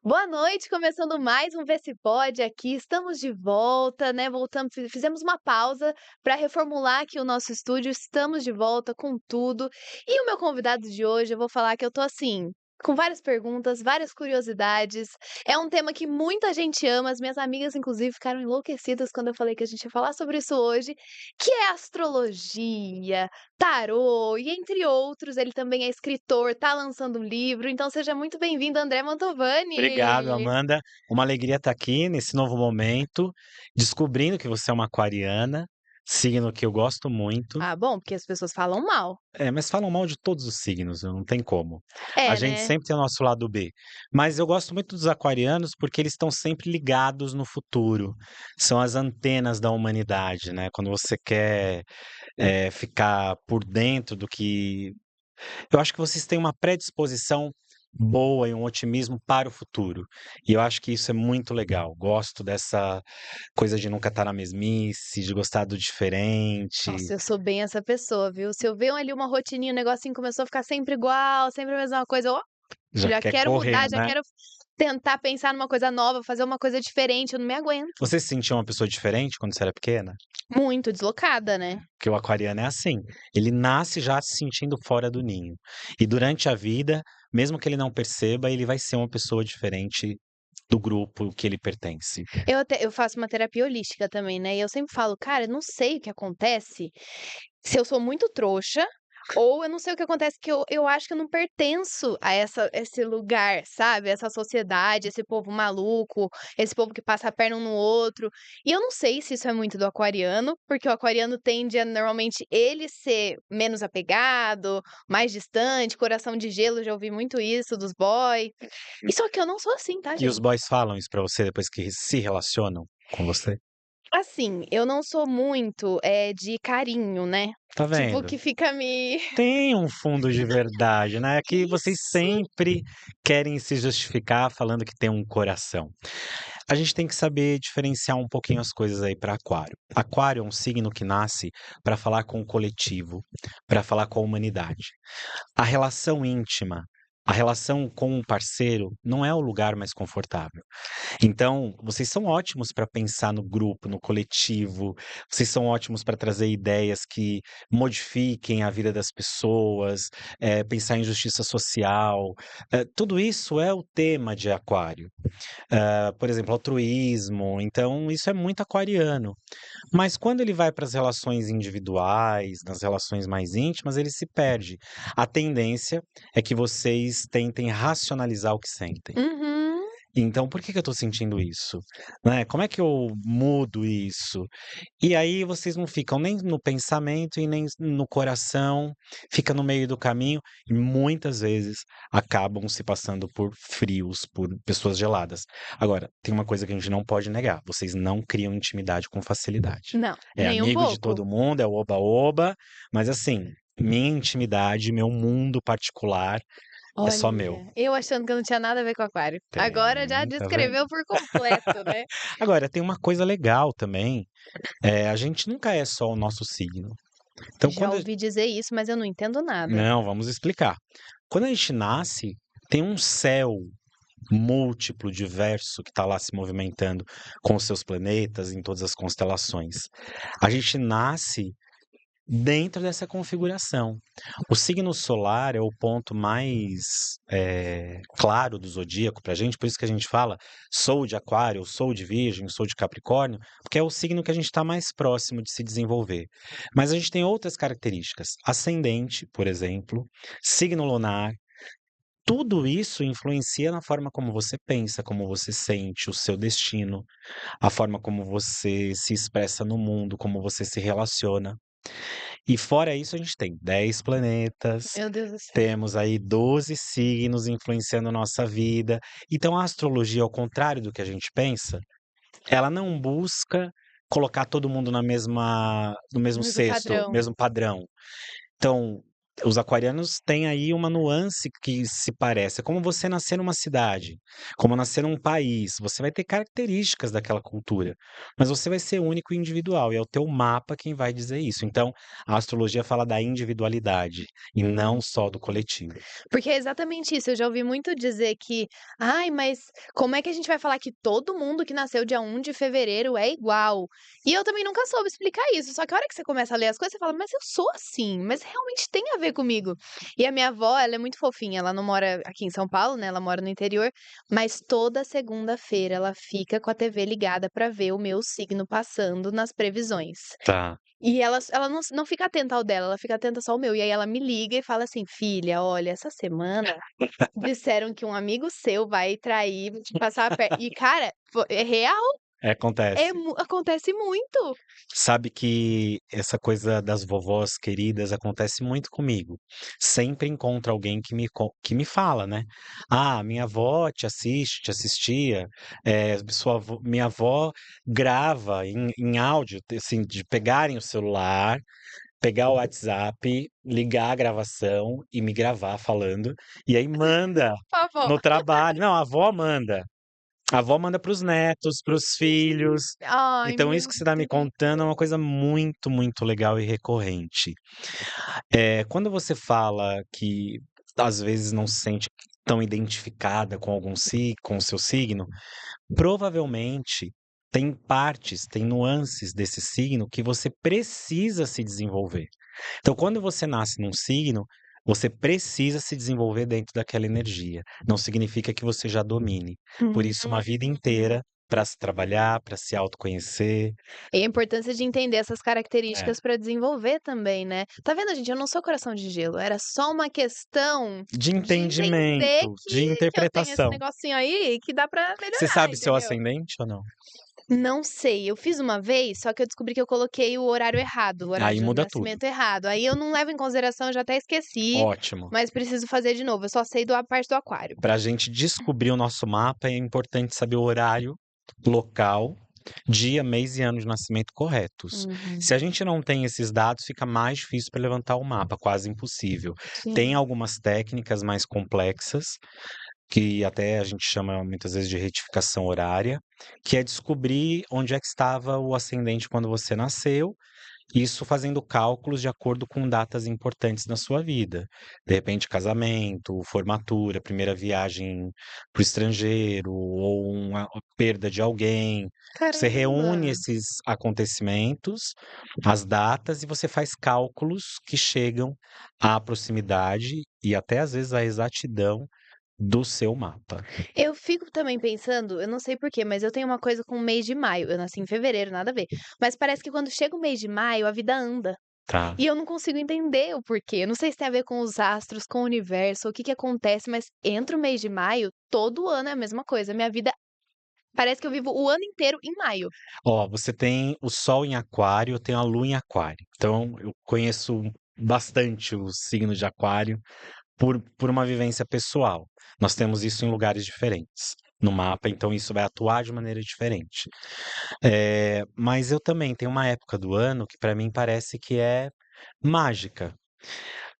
Boa noite, começando mais um Vê Se Pode aqui. Estamos de volta, né? Voltamos, fizemos uma pausa para reformular aqui o nosso estúdio. Estamos de volta com tudo. E o meu convidado de hoje, eu vou falar que eu tô assim, com várias perguntas, várias curiosidades. É um tema que muita gente ama. As minhas amigas, inclusive, ficaram enlouquecidas quando eu falei que a gente ia falar sobre isso hoje, que é astrologia, tarô e entre outros. Ele também é escritor, tá lançando um livro. Então seja muito bem-vindo, André Obrigado, Mantovani. Amanda. Uma alegria estar aqui nesse novo momento, descobrindo que você é uma aquariana, signo que eu gosto muito. Ah, bom, porque as pessoas falam mal. Mas falam mal de todos os signos, não tem como. A É, gente né? sempre tem o nosso lado B. Mas eu gosto muito dos aquarianos porque eles estão sempre ligados no futuro. São as antenas da humanidade, né? Quando você quer ficar por dentro do que eu acho que vocês têm uma predisposição boa e um otimismo para o futuro. E eu acho que isso é muito legal. Gosto dessa coisa de nunca estar na mesmice, de gostar do diferente. Nossa, eu sou bem essa pessoa, viu? Se eu ver ali uma rotininha, um negocinho começou a ficar sempre igual, sempre a mesma coisa, eu, ó, Já já quer quero correr, mudar, já né? quero tentar pensar numa coisa nova, fazer uma coisa diferente, eu não me aguento. Você se sentia uma pessoa diferente quando você era pequena? Muito deslocada, né? Porque o aquariano é assim, ele nasce já se sentindo fora do ninho. E durante a vida, mesmo que ele não perceba, ele vai ser uma pessoa diferente do grupo que ele pertence. Eu faço uma terapia holística também, né? E eu sempre falo, cara, eu não sei o que acontece se eu sou muito trouxa, ou eu não sei o que acontece que eu acho que eu não pertenço a esse lugar, sabe, essa sociedade, esse povo maluco, esse povo que passa a perna um no outro. E eu não sei se isso é muito do aquariano, porque o aquariano tende a normalmente ele ser menos apegado, mais distante, coração de gelo, já ouvi muito isso dos boy. E só que eu não sou assim, tá, E os gente? boys falam isso pra você depois que se relacionam com você? Assim, eu não sou muito, de carinho, né, Tá tipo vendo? que fica me Tem um fundo de verdade, né, é que vocês isso. sempre querem se justificar falando que tem um coração. A gente tem que saber diferenciar um pouquinho as coisas aí para aquário. Aquário é um signo que nasce para falar com o coletivo, para falar com a humanidade. A relação íntima, a relação com um parceiro não é o lugar mais confortável. Então, vocês são ótimos para pensar no grupo, no coletivo, vocês são ótimos para trazer ideias que modifiquem a vida das pessoas, pensar em justiça social, tudo isso é o tema de Aquário. Por exemplo, altruísmo, então isso é muito aquariano. Mas quando ele vai para as relações individuais, nas relações mais íntimas, ele se perde. A tendência é que vocês tentem racionalizar o que sentem. Uhum. Então, por que que eu tô sentindo isso? Né, como é que eu mudo isso? E aí vocês não ficam nem no pensamento e nem no coração, fica no meio do caminho e muitas vezes acabam se passando por frios, por pessoas geladas. Agora, tem uma coisa que a gente não pode negar, vocês não criam intimidade com facilidade. Não, É nem um amigo de pouco. todo mundo, é o oba-oba, mas assim, minha intimidade, meu mundo particular é só meu. Olha, eu achando que eu não tinha nada a ver com aquário. Agora já Tem, tá vendo? descreveu por completo, né. Agora, tem uma coisa legal também, a gente nunca é só o nosso signo. Então Já quando a ouvi dizer isso, mas eu não entendo nada. não, vamos explicar. Quando a gente nasce, tem um céu múltiplo, diverso, que está lá se movimentando com os seus planetas em todas as constelações. A gente nasce dentro dessa configuração. O signo solar é o ponto mais claro do zodíaco para a gente, por isso que a gente fala sou de Aquário, sou de Virgem, sou de Capricórnio, porque é o signo que a gente está mais próximo de se desenvolver. Mas a gente tem outras características, ascendente, por exemplo, signo lunar. Tudo isso influencia na forma como você pensa, como você sente, o seu destino, a forma como você se expressa no mundo, como você se relaciona. E fora isso, a gente tem 10 planetas, Meu Deus do céu. temos aí 12 signos influenciando a nossa vida. Então, a astrologia, ao contrário do que a gente pensa, ela não busca colocar todo mundo na mesma no mesmo Mesmo cesto, padrão. mesmo padrão. Então, Os aquarianos têm aí uma nuance que se parece. É como você nascer numa cidade, como nascer num país. Você vai ter características daquela cultura, mas você vai ser único e individual, e é o teu mapa quem vai dizer isso. Então, a astrologia fala da individualidade e não só do coletivo. Porque é exatamente isso, eu já ouvi muito dizer que: "Ai, mas como é que a gente vai falar que todo mundo que nasceu dia 1 de fevereiro é igual?". E eu também nunca soube explicar isso, só que a hora que você começa a ler as coisas, você fala: "Mas eu sou assim, mas realmente tem a ver comigo". E a minha avó, ela é muito fofinha, ela não mora aqui em São Paulo, né, ela mora no interior, mas toda segunda-feira ela fica com a TV ligada pra ver o meu signo passando nas previsões. Tá. E ela não fica atenta ao dela, ela fica atenta só ao meu. E aí ela me liga e fala assim: "Filha, olha, essa semana disseram que um amigo seu vai trair, vai te passar a per", e cara, é real, Acontece. acontece muito. Sabe que essa coisa das vovós queridas acontece muito comigo. Sempre encontro alguém que me fala, né: "Ah, minha avó te assiste, te assistia, sua avó minha avó grava em áudio", assim, de pegarem o celular, pegar o WhatsApp, ligar a gravação e me gravar falando, e aí manda Vovó. no trabalho. Não, a avó manda. A avó manda para os netos, para os filhos. Ai, Então isso meu que você está me Deus. contando é uma coisa muito, muito legal e recorrente. Quando você fala que às vezes não se sente tão identificada com com o seu signo, provavelmente tem partes, tem nuances desse signo que você precisa se desenvolver. Então, quando você nasce num signo, você precisa se desenvolver dentro daquela energia. Não significa que você já domine. Por Hum. isso, uma vida inteira para se trabalhar, para se autoconhecer. E a importância de entender essas É. características pra desenvolver também, né. Tá vendo, gente, eu não sou coração de gelo, era só uma questão De de entender entendimento, de que eu tenho esse interpretação. negocinho aí que dá pra Você melhorar, sabe seu entendeu? ascendente ou não? Não sei, eu fiz uma vez, só que eu descobri que eu coloquei o horário errado, o horário Aí de muda tudo. nascimento errado. Aí eu não levo em consideração, eu já até esqueci, Ótimo. mas preciso fazer de novo. Eu só sei do a parte do aquário. Para a gente descobrir o nosso mapa, é importante saber o horário, local, dia, mês e ano de nascimento corretos. Uhum. Se a gente não tem esses dados, fica mais difícil para levantar o mapa, quase impossível. Tem Sim. algumas técnicas mais complexas, que até a gente chama muitas vezes de retificação horária, que é descobrir onde é que estava o ascendente quando você nasceu. Isso fazendo cálculos de acordo com datas importantes na sua vida. De repente, casamento, formatura, primeira viagem para o estrangeiro ou uma perda de alguém. Você reúne Caramba! esses acontecimentos, as datas, e você faz cálculos que chegam à proximidade e até às vezes à exatidão do seu mapa. Eu fico também pensando, eu não sei por quê, mas eu tenho uma coisa com o mês de maio. Eu nasci em fevereiro, nada a ver. Mas parece que quando chega o mês de maio, a vida anda. Tá. E eu não consigo entender o porquê. Eu não sei se tem a ver com os astros, com o universo, o que que acontece, mas entra o mês de maio, todo ano é a mesma coisa. Minha vida parece que eu vivo o ano inteiro em maio. Ó, você tem o Sol em Aquário, eu tenho a Lua em Aquário. Então, eu conheço bastante o signo de Aquário por uma vivência pessoal. Nós temos isso em lugares diferentes no mapa, então isso vai atuar de maneira diferente. Mas eu também tenho uma época do ano que para mim parece que é mágica.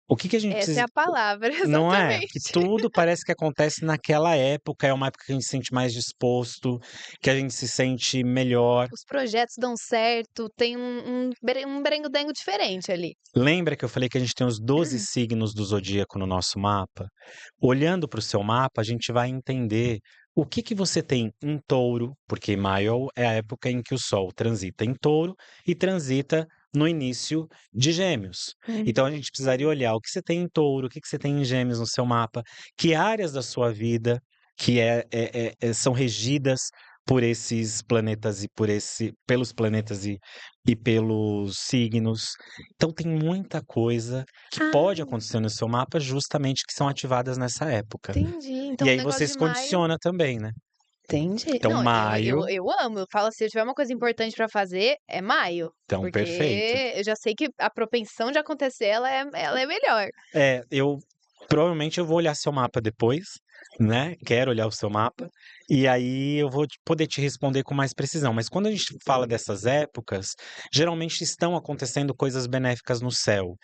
O que que a gente Essa é precisa. a palavra, Não é? Que exatamente. tudo parece que acontece naquela época, é uma época que a gente se sente mais disposto, que a gente se sente melhor. Os projetos dão certo, tem um berengo-dengo diferente ali. Lembra que eu falei que a gente tem os 12 signos do zodíaco no nosso mapa? Olhando para o seu mapa, a gente vai entender o que que você tem em Touro, porque maio é a época em que o Sol transita em Touro e transita no início de Gêmeos. Então a Uhum. gente precisaria olhar o que você tem em Touro, o que que você tem em Gêmeos no seu mapa, que áreas da sua vida que são regidas por esses planetas pelos planetas e pelos signos. Então tem muita coisa que pode Ah, acontecer no seu mapa, justamente que são ativadas nessa época. entendi. E Então o aí negócio você de se maio condiciona também, né. entendi. Então Não, maio eu amo, eu falo assim, se eu tiver uma coisa importante pra fazer, é maio, então perfeito. porque eu já sei que a propensão de acontecer ela é melhor. Eu provavelmente eu vou olhar seu mapa depois, né, quero olhar o seu mapa, E aí eu vou poder te responder com mais precisão. Mas quando a gente fala dessas épocas, geralmente estão acontecendo coisas benéficas no céu.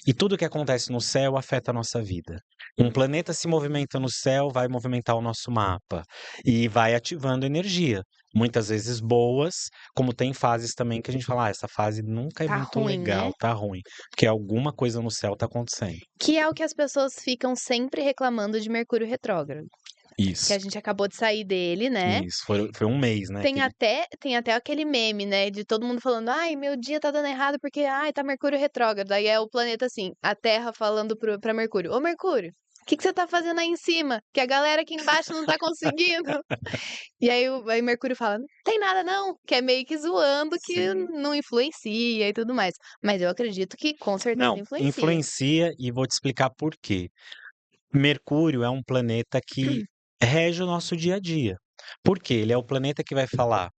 E tudo que acontece no céu afeta a nossa vida. Um planeta se movimenta no céu, vai movimentar o nosso mapa e vai ativando energia. Muitas vezes boas, como tem fases também que a gente fala, essa fase nunca é Tá muito ruim, legal, né? tá ruim, porque alguma coisa no céu tá acontecendo. Que é o que as pessoas ficam sempre reclamando de Mercúrio retrógrado, que Isso, a gente acabou de sair dele, né? isso. Foi um mês, né? Tem até aquele meme, né, de todo mundo falando: "Ai, meu dia tá dando errado porque, ai, tá Mercúrio retrógrado". Aí é o planeta assim, a Terra falando pra Mercúrio: "Ô Mercúrio, o que que você tá fazendo aí em cima? Que a galera aqui embaixo não tá conseguindo". E aí Mercúrio fala: "Não tem nada não", que é meio que zoando que Sim. não influencia e tudo mais. Mas eu acredito que com certeza Não, influencia. influencia e vou te explicar por quê. Mercúrio é um planeta que rege o nosso dia a dia. Por quê? Ele é o planeta que vai falar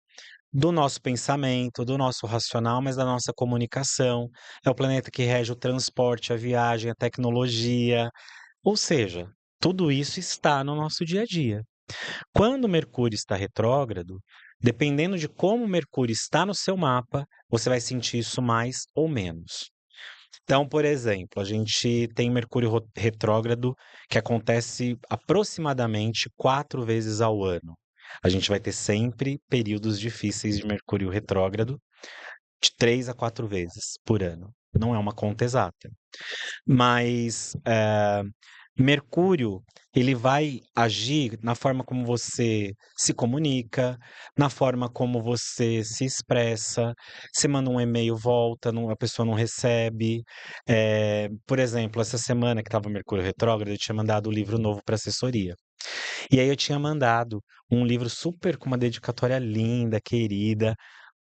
do nosso pensamento, do nosso racional, mas da nossa comunicação. É o planeta que rege o transporte, a viagem, a tecnologia. Ou seja, tudo isso está no nosso dia a dia. Quando Mercúrio está retrógrado, dependendo de como Mercúrio está no seu mapa, você vai sentir isso mais ou menos. Então, por exemplo, a gente tem Mercúrio retrógrado que acontece aproximadamente 4 vezes ao ano. A gente vai ter sempre períodos difíceis de Mercúrio retrógrado, de 3 a 4 vezes por ano. Não é uma conta exata. Mas, Mercúrio, ele vai agir na forma como você se comunica, na forma como você se expressa. Você manda um e-mail, volta, a pessoa não recebe. Por exemplo, essa semana que estava Mercúrio retrógrado, eu tinha mandado um livro novo para assessoria. E aí eu tinha mandado um livro super com uma dedicatória linda, querida,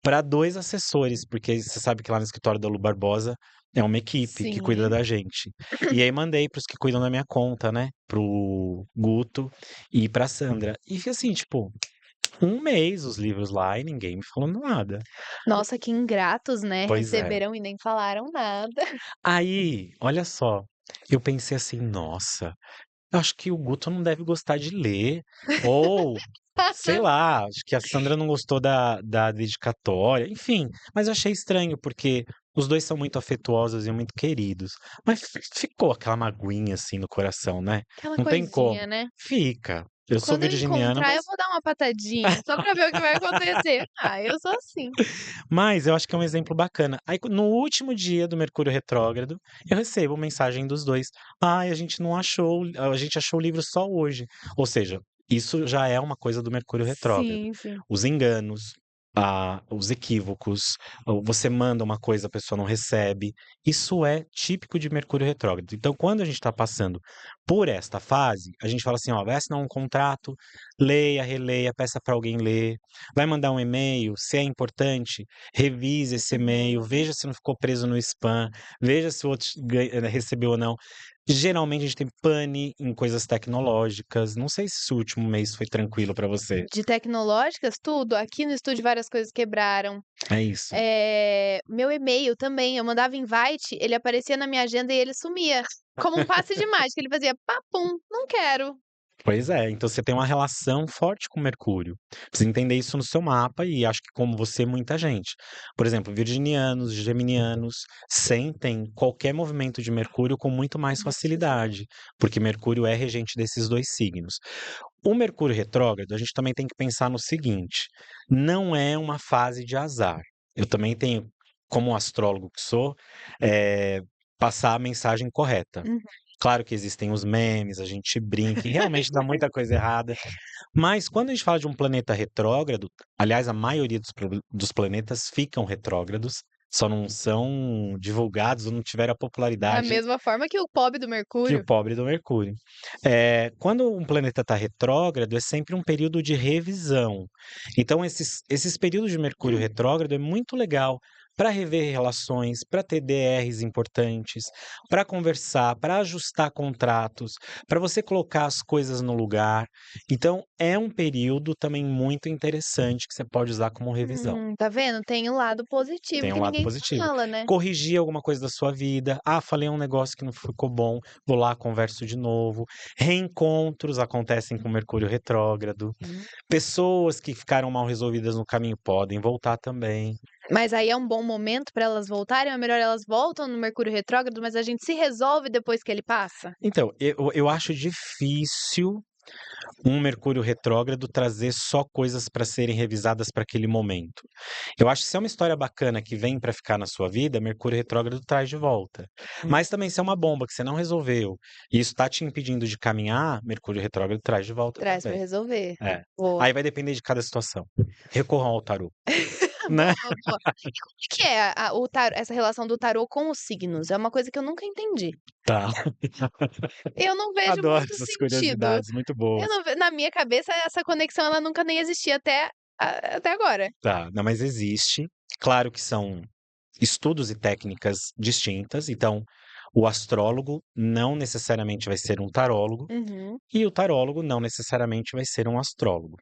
para 2 assessores, porque você sabe que lá no escritório da Lu Barbosa é uma equipe que cuida Sim. da gente. E aí mandei para os que cuidam da minha conta, né, para o Guto e pra Sandra. E assim, tipo, um mês os livros lá e ninguém me falou nada. Nossa, que ingratos, né, Pois é. receberam e nem falaram nada. Aí, olha só, eu pensei assim: "Nossa, eu acho que o Guto não deve gostar de ler", ou sei lá, acho que a Sandra não gostou da dedicatória, enfim, mas eu achei estranho, porque os 2 são muito afetuosos e muito queridos, mas ficou aquela magoinha, assim, no coração, né, Aquela não tem como. coisinha, né. Fica. Eu sou Quando eu virginiano, encontrar, eu mas vou dar uma patadinha, só pra ver o que vai acontecer. Ah, eu sou assim. eu acho que é um exemplo bacana. Aí no último dia do Mercúrio retrógrado, eu recebo mensagem dos 2: "Ai, a gente achou o livro só hoje", ou seja, isso já é uma coisa do Mercúrio retrógrado. Sim, sim. Os enganos, os equívocos, ou você manda uma coisa, a pessoa não recebe, isso é típico de Mercúrio retrógrado. Então, quando a gente está passando por esta fase, a gente fala assim: "Ó, vai assinar um contrato, leia, releia, peça para alguém ler, vai mandar um e-mail, se é importante, revise esse e-mail, Uhum. veja se não ficou preso no spam, veja se o outro recebeu ou não". Geralmente a gente tem pane em coisas tecnológicas. Não sei se esse último mês foi tranquilo para você. De tecnológicas, tudo. Aqui no estúdio várias coisas quebraram. É isso. Meu e-mail também, eu mandava invite, ele aparecia na minha agenda e ele sumia. Como um passe de mágica, ele fazia papum, não quero. Pois é, então você tem uma relação forte com Mercúrio. Precisa entender isso no seu mapa e acho que como você, muita gente. Por exemplo, virginianos, geminianos sentem qualquer movimento de Mercúrio com muito mais Muito facilidade. facilidade, porque Mercúrio é regente desses 2 signos. O Mercúrio retrógrado, a gente também tem que pensar no seguinte: não é uma fase de azar. Eu também tenho, como astrólogo que sou, eh, passar a mensagem correta. Uhum. Claro que existem os memes, a gente brinca e realmente dá muita coisa errada, mas quando a gente fala de um planeta retrógrado, aliás, a maioria dos planetas ficam retrógrados, só não são divulgados ou não tiveram a Da popularidade mesma forma que o pobre do que o Mercúrio. pobre do Mercúrio. Quando um planeta está retrógrado, é sempre um período de revisão. Então esses períodos de Mercúrio retrógrado é muito legal para rever relações, para ter DRs importantes, para conversar, para ajustar contratos, para você colocar as coisas no lugar. Então, é um período também muito interessante que você pode usar como revisão. Tá vendo? Tem o lado positivo Tem um que lado ninguém positivo. fala, né. Corrigir alguma coisa da sua vida. Ah, falei um negócio que não ficou bom, vou lá, converso de novo. Reencontros acontecem com Mercúrio retrógrado. Hum. Pessoas que ficaram mal resolvidas no caminho podem voltar também. Mas aí é um bom momento pra elas voltarem, ou é melhor elas voltam no Mercúrio retrógrado, mas a gente se resolve depois que ele passa? Então, eu acho difícil um Mercúrio retrógrado trazer só coisas para serem revisadas para aquele momento. Eu acho que se é uma história bacana que vem para ficar na sua vida, Mercúrio retrógrado traz de volta. Hum. Mas também se é uma bomba que você não resolveu e isso está te impedindo de caminhar, Mercúrio retrógrado traz de volta Traz pra também. resolver. É. Boa. Aí vai depender de cada situação. Recorram ao tarô, né? Boa, boa. E como é que é o tarô, essa relação do tarô com os signos? É uma coisa que eu nunca entendi. Tá. Eu não vejo Adoro muito essas sentido. curiosidades, muito Eu boas. não ve Na minha cabeça essa conexão ela nunca nem existia até agora. Tá, não, mas existe. Claro que são estudos e técnicas distintas, então o astrólogo não necessariamente vai ser um tarólogo Uhum. e o tarólogo não necessariamente vai ser um astrólogo.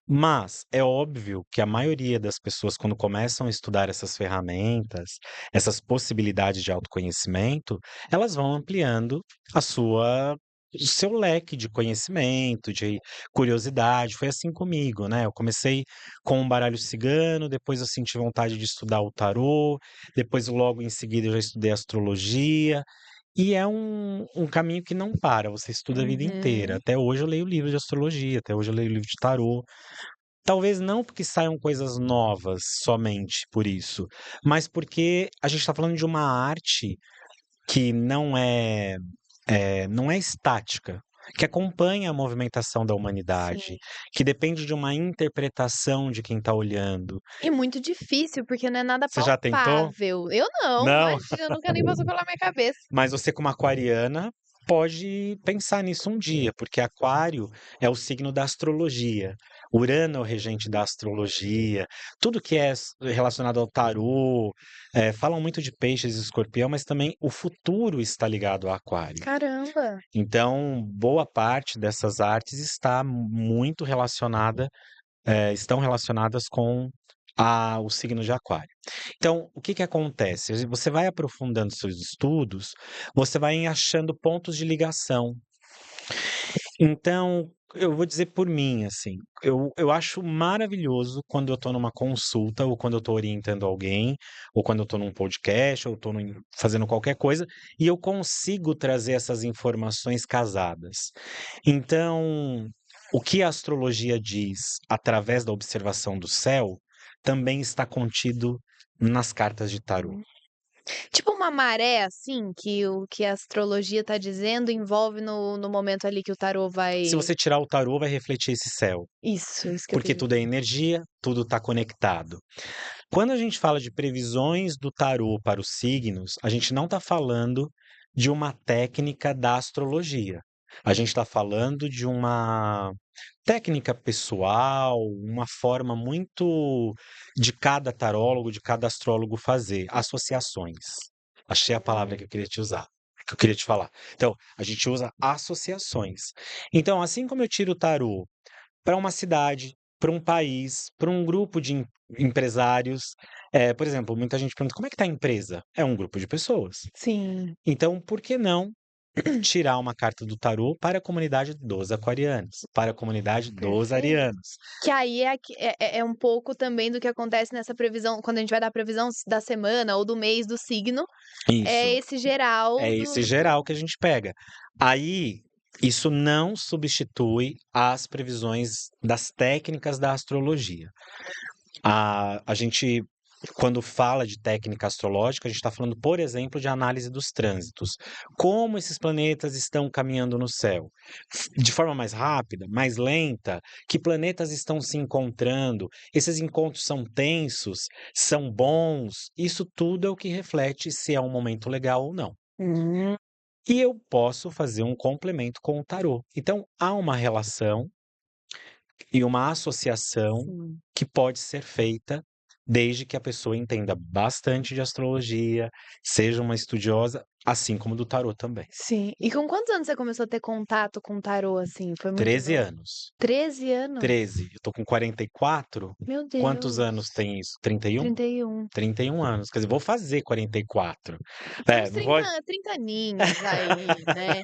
Mas é óbvio que a maioria das pessoas, quando começam a estudar essas ferramentas, essas possibilidades de autoconhecimento, elas vão ampliando a sua o seu leque de conhecimento, de curiosidade. Foi assim comigo, né? Eu comecei com um baralho cigano, depois eu senti vontade de estudar o tarô, depois logo em seguida eu já estudei astrologia. E é um caminho que não para, você estuda a vida inteira. Uhum. Até hoje eu leio livro de astrologia, até hoje eu leio livro de tarô. Talvez não porque saiam coisas novas somente por isso, mas porque a gente está falando de uma arte que não é estática, que acompanha a movimentação da Sim. humanidade, que depende de uma interpretação de quem está olhando. E muito difícil, porque não é nada Você já tentou? palpável. Eu não, Não? imagina, nunca nem passou pela minha cabeça. Mas você como aquariana pode pensar nisso um dia, porque aquário é o signo da astrologia. Urano é o regente da astrologia. Tudo que é relacionado ao tarô, falam muito de peixes e escorpião, mas também o futuro está ligado a aquário. Caramba. Então, boa parte dessas artes está muito relacionada, estão relacionadas com o signo de aquário. Então, o que que acontece? Você vai aprofundando seus estudos, você vai achando pontos de ligação. Então, eu vou dizer por mim, assim, eu acho maravilhoso quando eu estou numa consulta, ou quando eu estou orientando alguém, ou quando eu estou num podcast, ou estou fazendo qualquer coisa, e eu consigo trazer essas informações casadas. Então, o que a astrologia diz através da observação do céu, também está contido nas cartas de tarô. Hum. Tipo uma maré, assim, que o que a astrologia tá dizendo envolve no momento ali que o tarô Se vai. você tirar o tarô, vai refletir esse céu, Isso que eu porque quis tudo é dizer. energia, tudo está conectado. Quando a gente fala de previsões do tarô para os signos, a gente não está falando de uma técnica da astrologia. A gente está falando de uma técnica pessoal, uma forma muito de cada tarólogo, de cada astrólogo fazer, associações. Achei a palavra que eu queria te usar, que eu queria te falar. Então, a gente usa associações. Então, assim como eu tiro o tarô para uma cidade, para um país, para um grupo de empresários. Por exemplo, muita gente pergunta: "Como é que está a empresa?". É um grupo de pessoas. Sim. Então, por que não tirar uma carta do tarô para a comunidade dos aquarianos, para a comunidade dos Perfeito. arianos? Que aí é um pouco também do que acontece nessa previsão, quando a gente vai dar a previsão da semana ou do mês do signo, é Isso, esse geral é esse geral que a gente pega. Aí, isso não substitui as previsões das técnicas da astrologia. A gente, quando fala de técnica astrológica, a gente está falando, por exemplo, de análise dos trânsitos. Como esses planetas estão caminhando no céu? De forma mais rápida, mais lenta? Que planetas estão se encontrando? Esses encontros são tensos? São bons? Isso tudo é o que reflete se é um momento legal ou não. Hum. E eu posso fazer um complemento com o tarô. Então, há uma relação e uma associação Sim. que pode ser feita desde que a pessoa entenda bastante de astrologia, seja uma estudiosa, assim como do tarô também. Sim. E com quantos anos você começou a ter contato com o tarô, assim? Foi muito 13 novo? anos. 13 anos? 13. Eu tô com 44. Meu Quantos Deus. anos tem isso? 31? 31. 31 anos. Quer dizer, vou fazer 44. Uns É, não vou. 30 aninhos aí, né.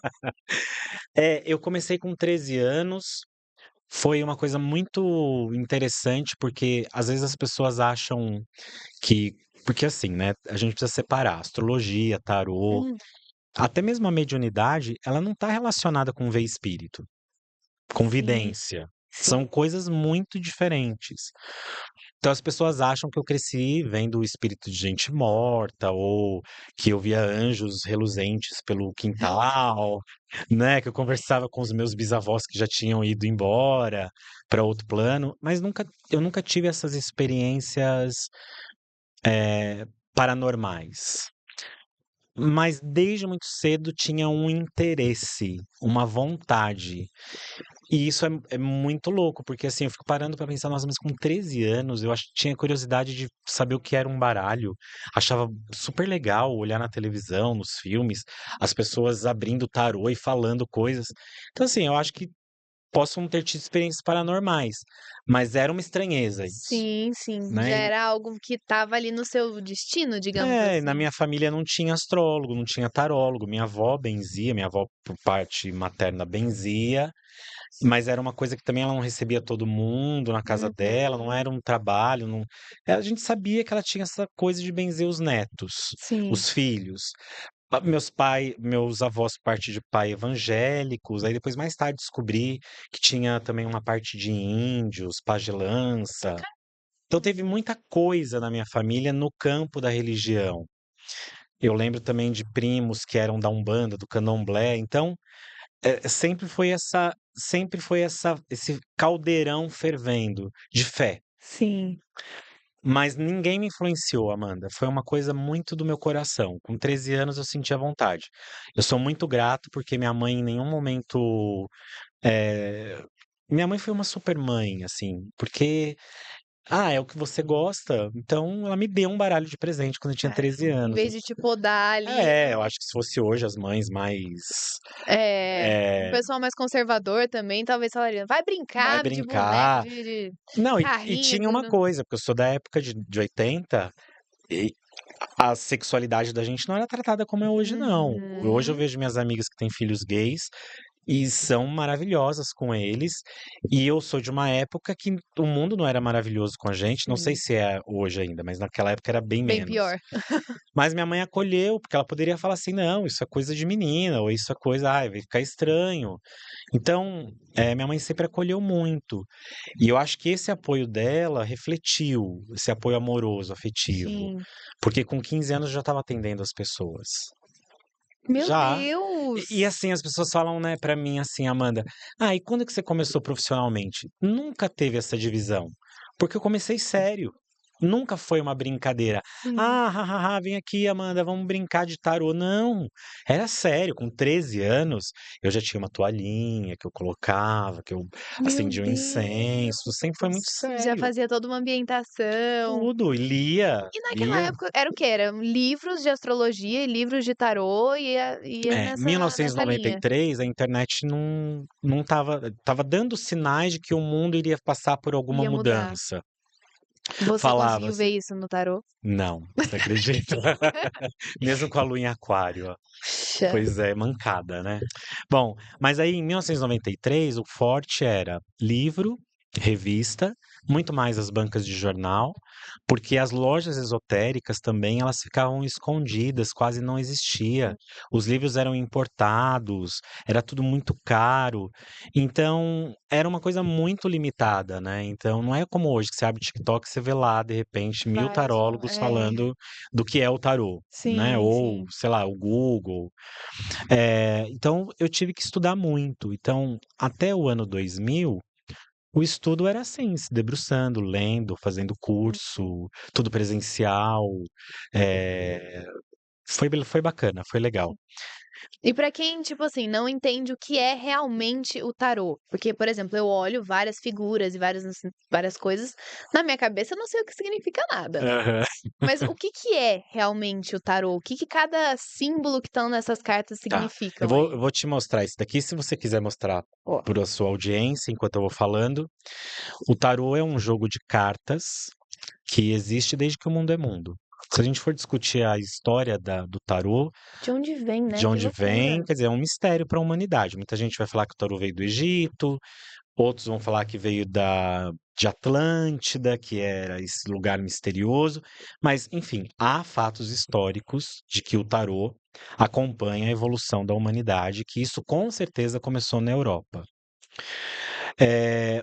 Eu comecei com 13 anos. Foi uma coisa muito interessante, porque às vezes as pessoas acham que. Porque assim, né? A gente precisa separar astrologia, tarô, Hum, até mesmo a mediunidade, ela não está relacionada com ver espírito, com sim, vidência. sim. São coisas muito diferentes. Então as pessoas acham que eu cresci vendo o espírito de gente morta, ou que eu via anjos reluzentes pelo quintal, né, que eu conversava com os meus bisavós que já tinham ido embora para outro plano, mas eu nunca tive essas experiências, paranormais. Mas desde muito cedo tinha um interesse, uma vontade. E isso é muito louco, porque assim, eu fico parando pra pensar, nossa, mas com 13 anos eu tinha curiosidade de saber o que era um baralho. Achava super legal olhar na televisão, nos filmes, as pessoas abrindo tarô e falando coisas. Então, assim, eu acho que possam ter tido experiências paranormais, mas era uma estranheza isso, Sim, sim. Já né? era algo que estava ali no seu destino, digamos Na assim. minha família não tinha astrólogo, não tinha tarólogo. Minha avó benzia, minha avó por parte materna benzia, mas era uma coisa que também ela não recebia todo mundo na casa dela, não Uhum. era um trabalho, não. A gente sabia que ela tinha essa coisa de benzer os netos, Sim, os filhos. Meus avós, parte de pai evangélicos, aí depois mais tarde descobri que tinha também uma parte de índios, pajelança. Então teve muita coisa na minha família no campo da religião. Eu lembro também de primos que eram da Umbanda, do Candomblé, então, sempre foi esse caldeirão fervendo de fé. sim. Mas ninguém me influenciou, Amanda, foi uma coisa muito do meu coração. Com 13 anos eu senti a vontade. Eu sou muito grato, porque minha mãe em nenhum momento, eh minha mãe foi uma super mãe, assim, porque é o que você gosta, então ela me deu um baralho de presente quando eu tinha Ah, 13 em anos. vez de te podar ali, Eu acho que se fosse hoje as mães mais, um eh, pessoal mais conservador também talvez falaria: "Vai vai brincar de boneco, brincar. de Não, e carrinho, tinha uma tudo". coisa, porque eu sou da época de 80, e a sexualidade da gente não era tratada como é hoje não. Hoje eu Uhum. vejo minhas amigas que têm filhos gays, e são maravilhosas com eles, e eu sou de uma época que o mundo não era maravilhoso com a gente, não sei Sim, se é hoje ainda, mas naquela época era bem bem menos. pior. Mas minha mãe acolheu, porque ela poderia falar assim: "Não, isso é coisa de menina", ou "Isso é coisa, ai, vai ficar estranho". Então, minha mãe sempre acolheu muito. E eu acho que esse apoio dela refletiu, esse apoio amoroso, afetivo, Sim. porque com 15 anos eu já estava atendendo as pessoas. Meu Já. E Deus! assim, as pessoas falam, né, pra mim assim: "Amanda, e quando que você começou profissionalmente?". Nunca teve essa divisão, porque eu comecei sério. Nunca foi uma brincadeira. Sim. "Ah, ha, ha, vem aqui, Amanda, vamos brincar de tarô". Não, era sério. Com 13 anos, eu já tinha uma toalhinha que eu colocava, que eu Meu acendia um Deus! incenso, sempre foi muito Já sério. fazia toda uma ambientação. Tudo, e lia, E naquela lia. época era o quê? Eram livros de astrologia e livros de tarô, e ia nessa linha. 1993, a internet não estava dando sinais de que o mundo iria passar por alguma Ia mudar. mudança. Você conseguiu Falava-se. ver isso no tarô? Não, você acredita? Mesmo com a lua em aquário, ó. Puxa. Pois é, mancada, né. Bom, mas aí em 1993 o forte era livro, revista, muito mais as bancas de jornal, porque as lojas esotéricas também elas ficavam escondidas, quase não existia. Os livros eram importados, era tudo muito caro, então era uma coisa muito limitada, né. Então não é como hoje que você abre o TikTok e você vê lá de repente 1000 Vários com tarólogos falando do que é o tarô, né, sim, ou sim. sei lá, o Google. Então eu tive que estudar muito. Então, até o ano 2000, o estudo era assim, se debruçando, lendo, fazendo curso, tudo presencial. Eh, foi bacana, foi legal. E pra quem, tipo assim, não entende o que é realmente o tarô, porque, por exemplo, eu olho várias figuras e várias coisas, na minha cabeça eu não sei o que significa nada. Aham. Mas o que que é realmente o tarô? O que que cada símbolo que estão nessas cartas Tá. Eu significam vou aí? eu vou te mostrar isso daqui, se você quiser mostrar Ó. para a sua audiência enquanto eu vou falando. O tarô é um jogo de cartas que existe desde que o mundo é mundo. Se a gente for discutir a história do tarô, De onde vem, né? de Que onde loucura. vem, quer dizer, é um mistério para a humanidade. Muita gente vai falar que o tarô veio do Egito, outros vão falar que veio de Atlântida, que era esse lugar misterioso. Mas, enfim, há fatos históricos de que o tarô acompanha a evolução da humanidade, que isso com certeza começou na Europa.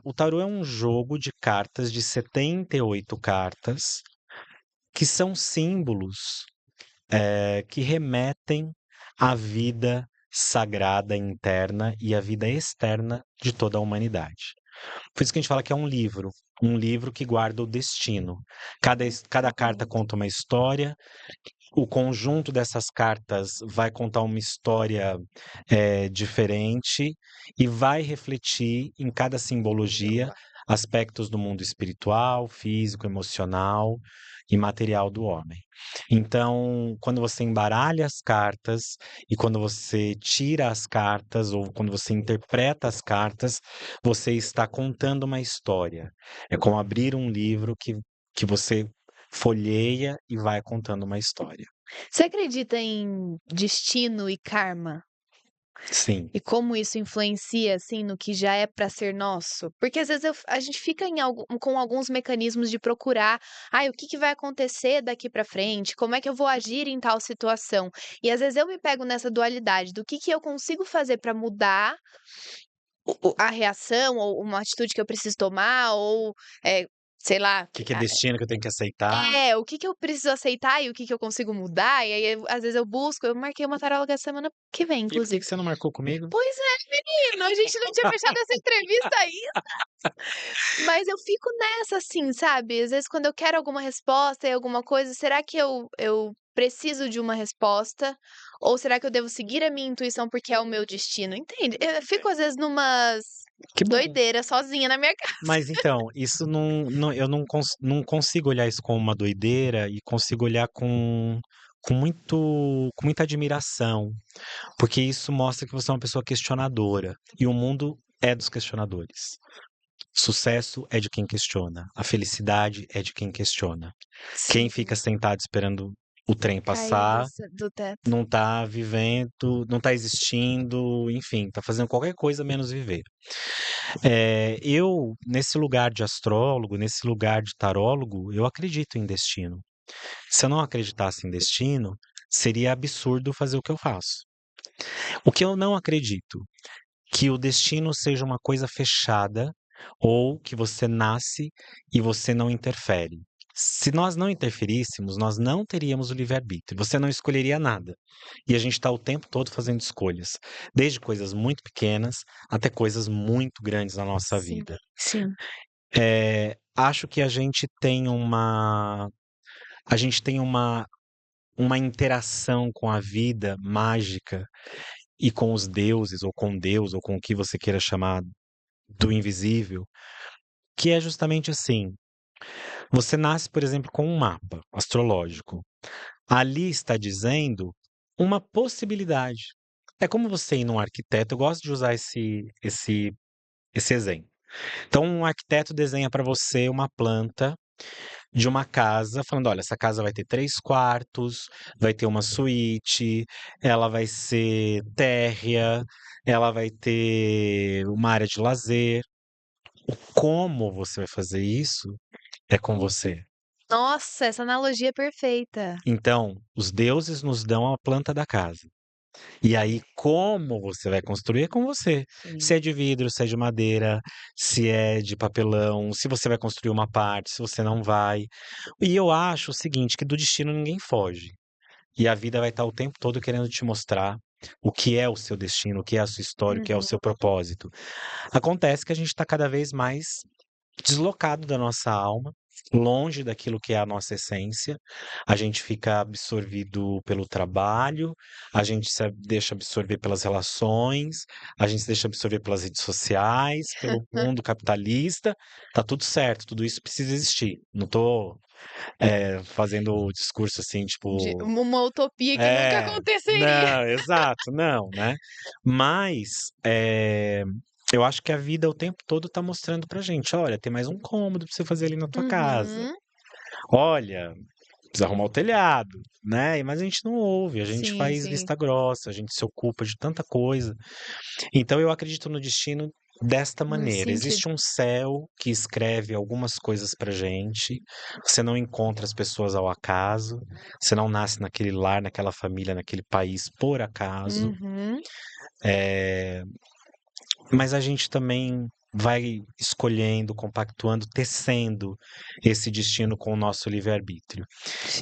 O tarô é um jogo de cartas de 78 cartas, que são símbolos, que remetem à vida sagrada interna e à vida externa de toda a humanidade. Por isso que a gente fala que é um livro que guarda o destino. Cada carta Exatamente. conta uma história, o conjunto dessas cartas vai contar uma história diferente e vai refletir em cada simbologia aspectos do mundo espiritual, físico, emocional e material do homem. Então, quando você embaralha as cartas e quando você tira as cartas ou quando você interpreta as cartas, você está contando uma história. É como abrir um livro que você folheia e vai contando uma história. Você acredita em destino e karma? Sim. E como isso influencia, assim, no que já é pra ser nosso? Porque às vezes a gente fica com alguns mecanismos de procurar, ai, o que que vai acontecer daqui pra frente? Como é que eu vou agir em tal situação? E às vezes eu me pego nessa dualidade do que eu consigo fazer pra mudar a reação ou uma atitude que eu preciso tomar ou, sei lá. O que é destino que eu tenho que aceitar? O que que eu preciso aceitar e o que que eu consigo mudar, e aí às vezes eu busco, eu marquei uma taróloga semana que vem, E por que inclusive. você não marcou comigo? Pois é, menino, a gente não tinha fechado essa entrevista ainda, mas eu fico nessa assim, sabe, às vezes quando eu quero alguma resposta e alguma coisa, será que eu preciso de uma resposta, ou será que eu devo seguir a minha intuição porque é o meu destino, entende? Eu fico às vezes numas Que bom. doideira sozinha na minha casa. Mas então, isso eu não consigo olhar isso como uma doideira e consigo olhar com muita admiração, porque isso mostra que você é uma pessoa questionadora e o mundo é dos questionadores. Sucesso é de quem questiona, a felicidade é de quem questiona. Quem Sim, fica sentado esperando o trem cair passar do teto. não tá vivendo, não tá existindo, enfim, tá fazendo qualquer coisa menos viver. Eu, nesse lugar de astrólogo, nesse lugar de tarólogo, eu acredito em destino. Se eu não acreditasse em destino, seria absurdo fazer o que eu faço. O que eu não acredito, que o destino seja uma coisa fechada ou que você nasce e você não interfere. Se nós não interferíssemos, nós não teríamos o livre-arbítrio. Você não escolheria nada. E a gente está o tempo todo fazendo escolhas, desde coisas muito pequenas até coisas muito grandes na nossa Sim, vida. sim. Acho que a gente tem uma interação com a vida mágica e com os deuses, ou com Deus, ou com o que você queira chamar do invisível, que é justamente assim. Você nasce, por exemplo, com um mapa astrológico. Ali está dizendo uma possibilidade. É como você ir num arquiteto, eu gosto de usar esse exemplo. Então, um arquiteto desenha para você uma planta de uma casa, falando: olha, essa casa vai ter 3 quartos, vai ter uma suíte, ela vai ser térrea, ela vai ter uma área de lazer. Como você vai fazer isso é com você. Nossa, essa analogia é perfeita. Então, os deuses nos dão a planta da casa. E aí, como você vai construir é com você. Se Sim. é de vidro, se é de madeira, se é de papelão, se você vai construir uma parte, se você não vai. E eu acho o seguinte, que do destino ninguém foge. E a vida vai estar o tempo todo querendo te mostrar o que é o seu destino, o que é a sua história, o que é o Uhum. seu propósito. Acontece que a gente está cada vez mais deslocado da nossa alma longe daquilo que é a nossa essência, a gente fica absorvido pelo trabalho, a gente se deixa absorver pelas relações, a gente se deixa absorver pelas redes sociais, pelo mundo capitalista, tá tudo certo, tudo isso precisa existir. Não tô, fazendo o discurso assim, De tipo uma utopia que nunca aconteceria. não, exato, não, né. Mas, eu acho que a vida o tempo todo tá mostrando pra gente: "Olha, tem mais um cômodo pra você fazer ali na tua casa. Uhum. Olha, precisa arrumar o telhado", né, mas a gente não ouve, a gente Sim, faz sim. vista grossa, a gente se ocupa de tanta coisa. Então eu acredito no destino desta Nesse maneira: sentido. existe um céu que escreve algumas coisas pra gente, você não encontra as pessoas ao acaso, você não nasce naquele lar, naquela família, naquele país por acaso, Uhum. eh, mas a gente também vai escolhendo, compactuando, tecendo esse destino com o nosso livre-arbítrio.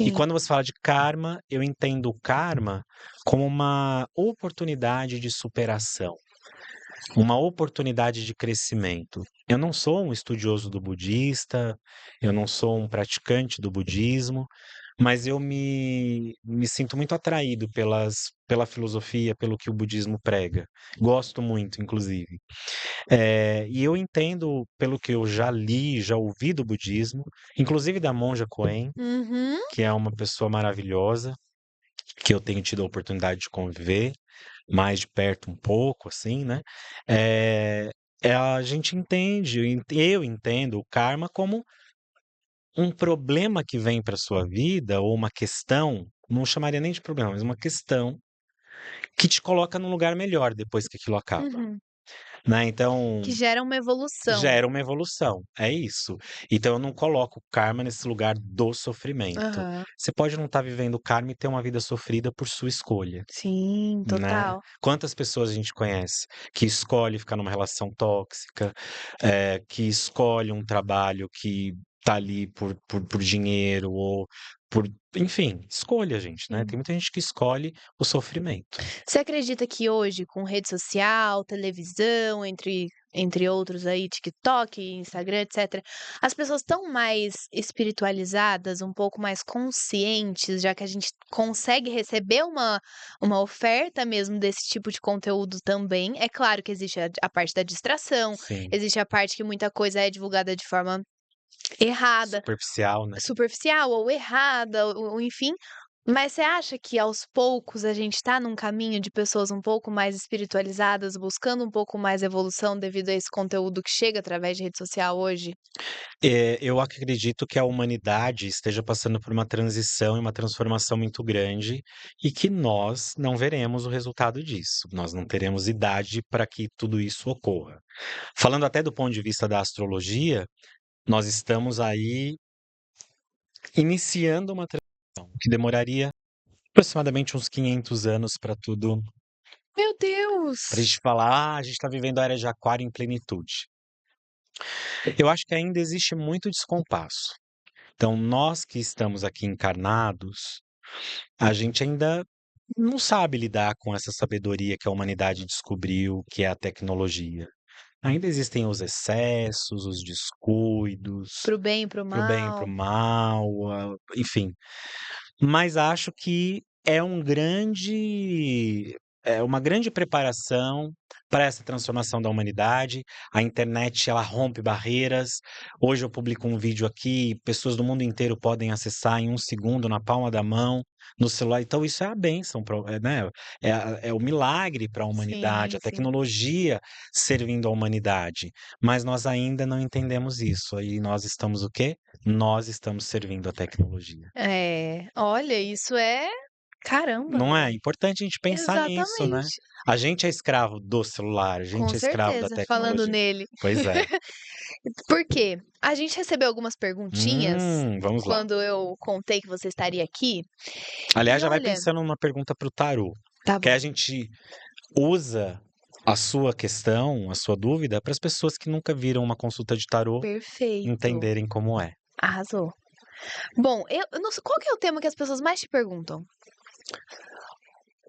E Sim. quando você fala de karma, eu entendo o karma como uma oportunidade de superação, uma oportunidade de crescimento. Eu não sou um estudioso do budista, eu não sou um praticante do budismo, mas eu me sinto muito atraído pela filosofia, pelo que o budismo prega. Gosto muito, inclusive. E eu entendo, pelo que eu já li, já ouvi do budismo, inclusive da monja Coen, Uhum. que é uma pessoa maravilhosa, que eu tenho tido a oportunidade de conviver mais de perto um pouco, assim, né? Eh, a gente entende, eu entendo o karma como um problema que vem para sua vida ou uma questão, não chamaria nem de problema, mas uma questão que te coloca num lugar melhor depois que aquilo acaba, Uhum. né? Então, Que gera uma evolução. gera uma evolução, é isso. Então eu não coloco o karma nesse lugar do sofrimento. Aham. Você pode não estar vivendo o karma e ter uma vida sofrida por sua escolha. Sim, Né. total. Quantas pessoas a gente conhece que escolhe ficar numa relação tóxica, que escolhe um trabalho que tá ali por dinheiro ou por enfim, escolha gente, né. Sim. Tem muita gente que escolhe o sofrimento. Você acredita que hoje, com rede social, televisão, entre outros aí, TikTok, Instagram, etcétera, as pessoas estão mais espiritualizadas, um pouco mais conscientes, já que a gente consegue receber uma oferta mesmo desse tipo de conteúdo também? É claro que existe a parte da distração, Sim, existe a parte que muita coisa é divulgada de forma errada, superficial, né. superficial ou errada, ou enfim, mas você acha que aos poucos a gente tá num caminho de pessoas um pouco mais espiritualizadas, buscando um pouco mais evolução devido a esse conteúdo que chega através de rede social hoje? Eu acredito que a humanidade esteja passando por uma transição e uma transformação muito grande, e que nós não veremos o resultado disso, nós não teremos idade para que tudo isso ocorra. Falando até do ponto de vista da astrologia, nós estamos aí iniciando uma transição que demoraria aproximadamente uns 500 anos para tudo Meu para a Deus! gente falar: "Ah, a gente está vivendo a era de aquário em plenitude". Eu acho que ainda existe muito descompasso. Então nós que estamos aqui encarnados, a gente ainda não sabe lidar com essa sabedoria que a humanidade descobriu, que é a tecnologia. Ainda existem os excessos, os descuidos, Para o bem e para o para o bem e para o mal. mal, enfim. Mas acho que é uma grande preparação para essa transformação da humanidade. A internet, ela rompe barreiras. Hoje eu publico um vídeo aqui, pessoas do mundo inteiro podem acessar em um segundo, na palma da mão, no celular. Então isso é a bênção, né, é o milagre para a humanidade, Sim, a sim. tecnologia servindo à humanidade. Mas nós ainda não entendemos isso, e nós estamos o quê? Nós estamos servindo a tecnologia. É, olha, isso é caramba, Não é? velho. Importante a gente pensar nisso, né. Exatamente. A gente é escravo do celular, a Com gente é escravo da certeza, falando tecnologia. nele. Pois é. Por quê? A gente recebeu algumas perguntinhas Vamos lá. quando eu contei que você estaria aqui, Aliás, e já vai olha, pensando numa pergunta para o tarô, tá que aí bom, a gente usa a sua questão, a sua dúvida, para as pessoas que nunca viram uma consulta de tarô perfeito, entenderem como é. arrasou. Bom, eu não sei qual que é o tema que as pessoas mais te perguntam?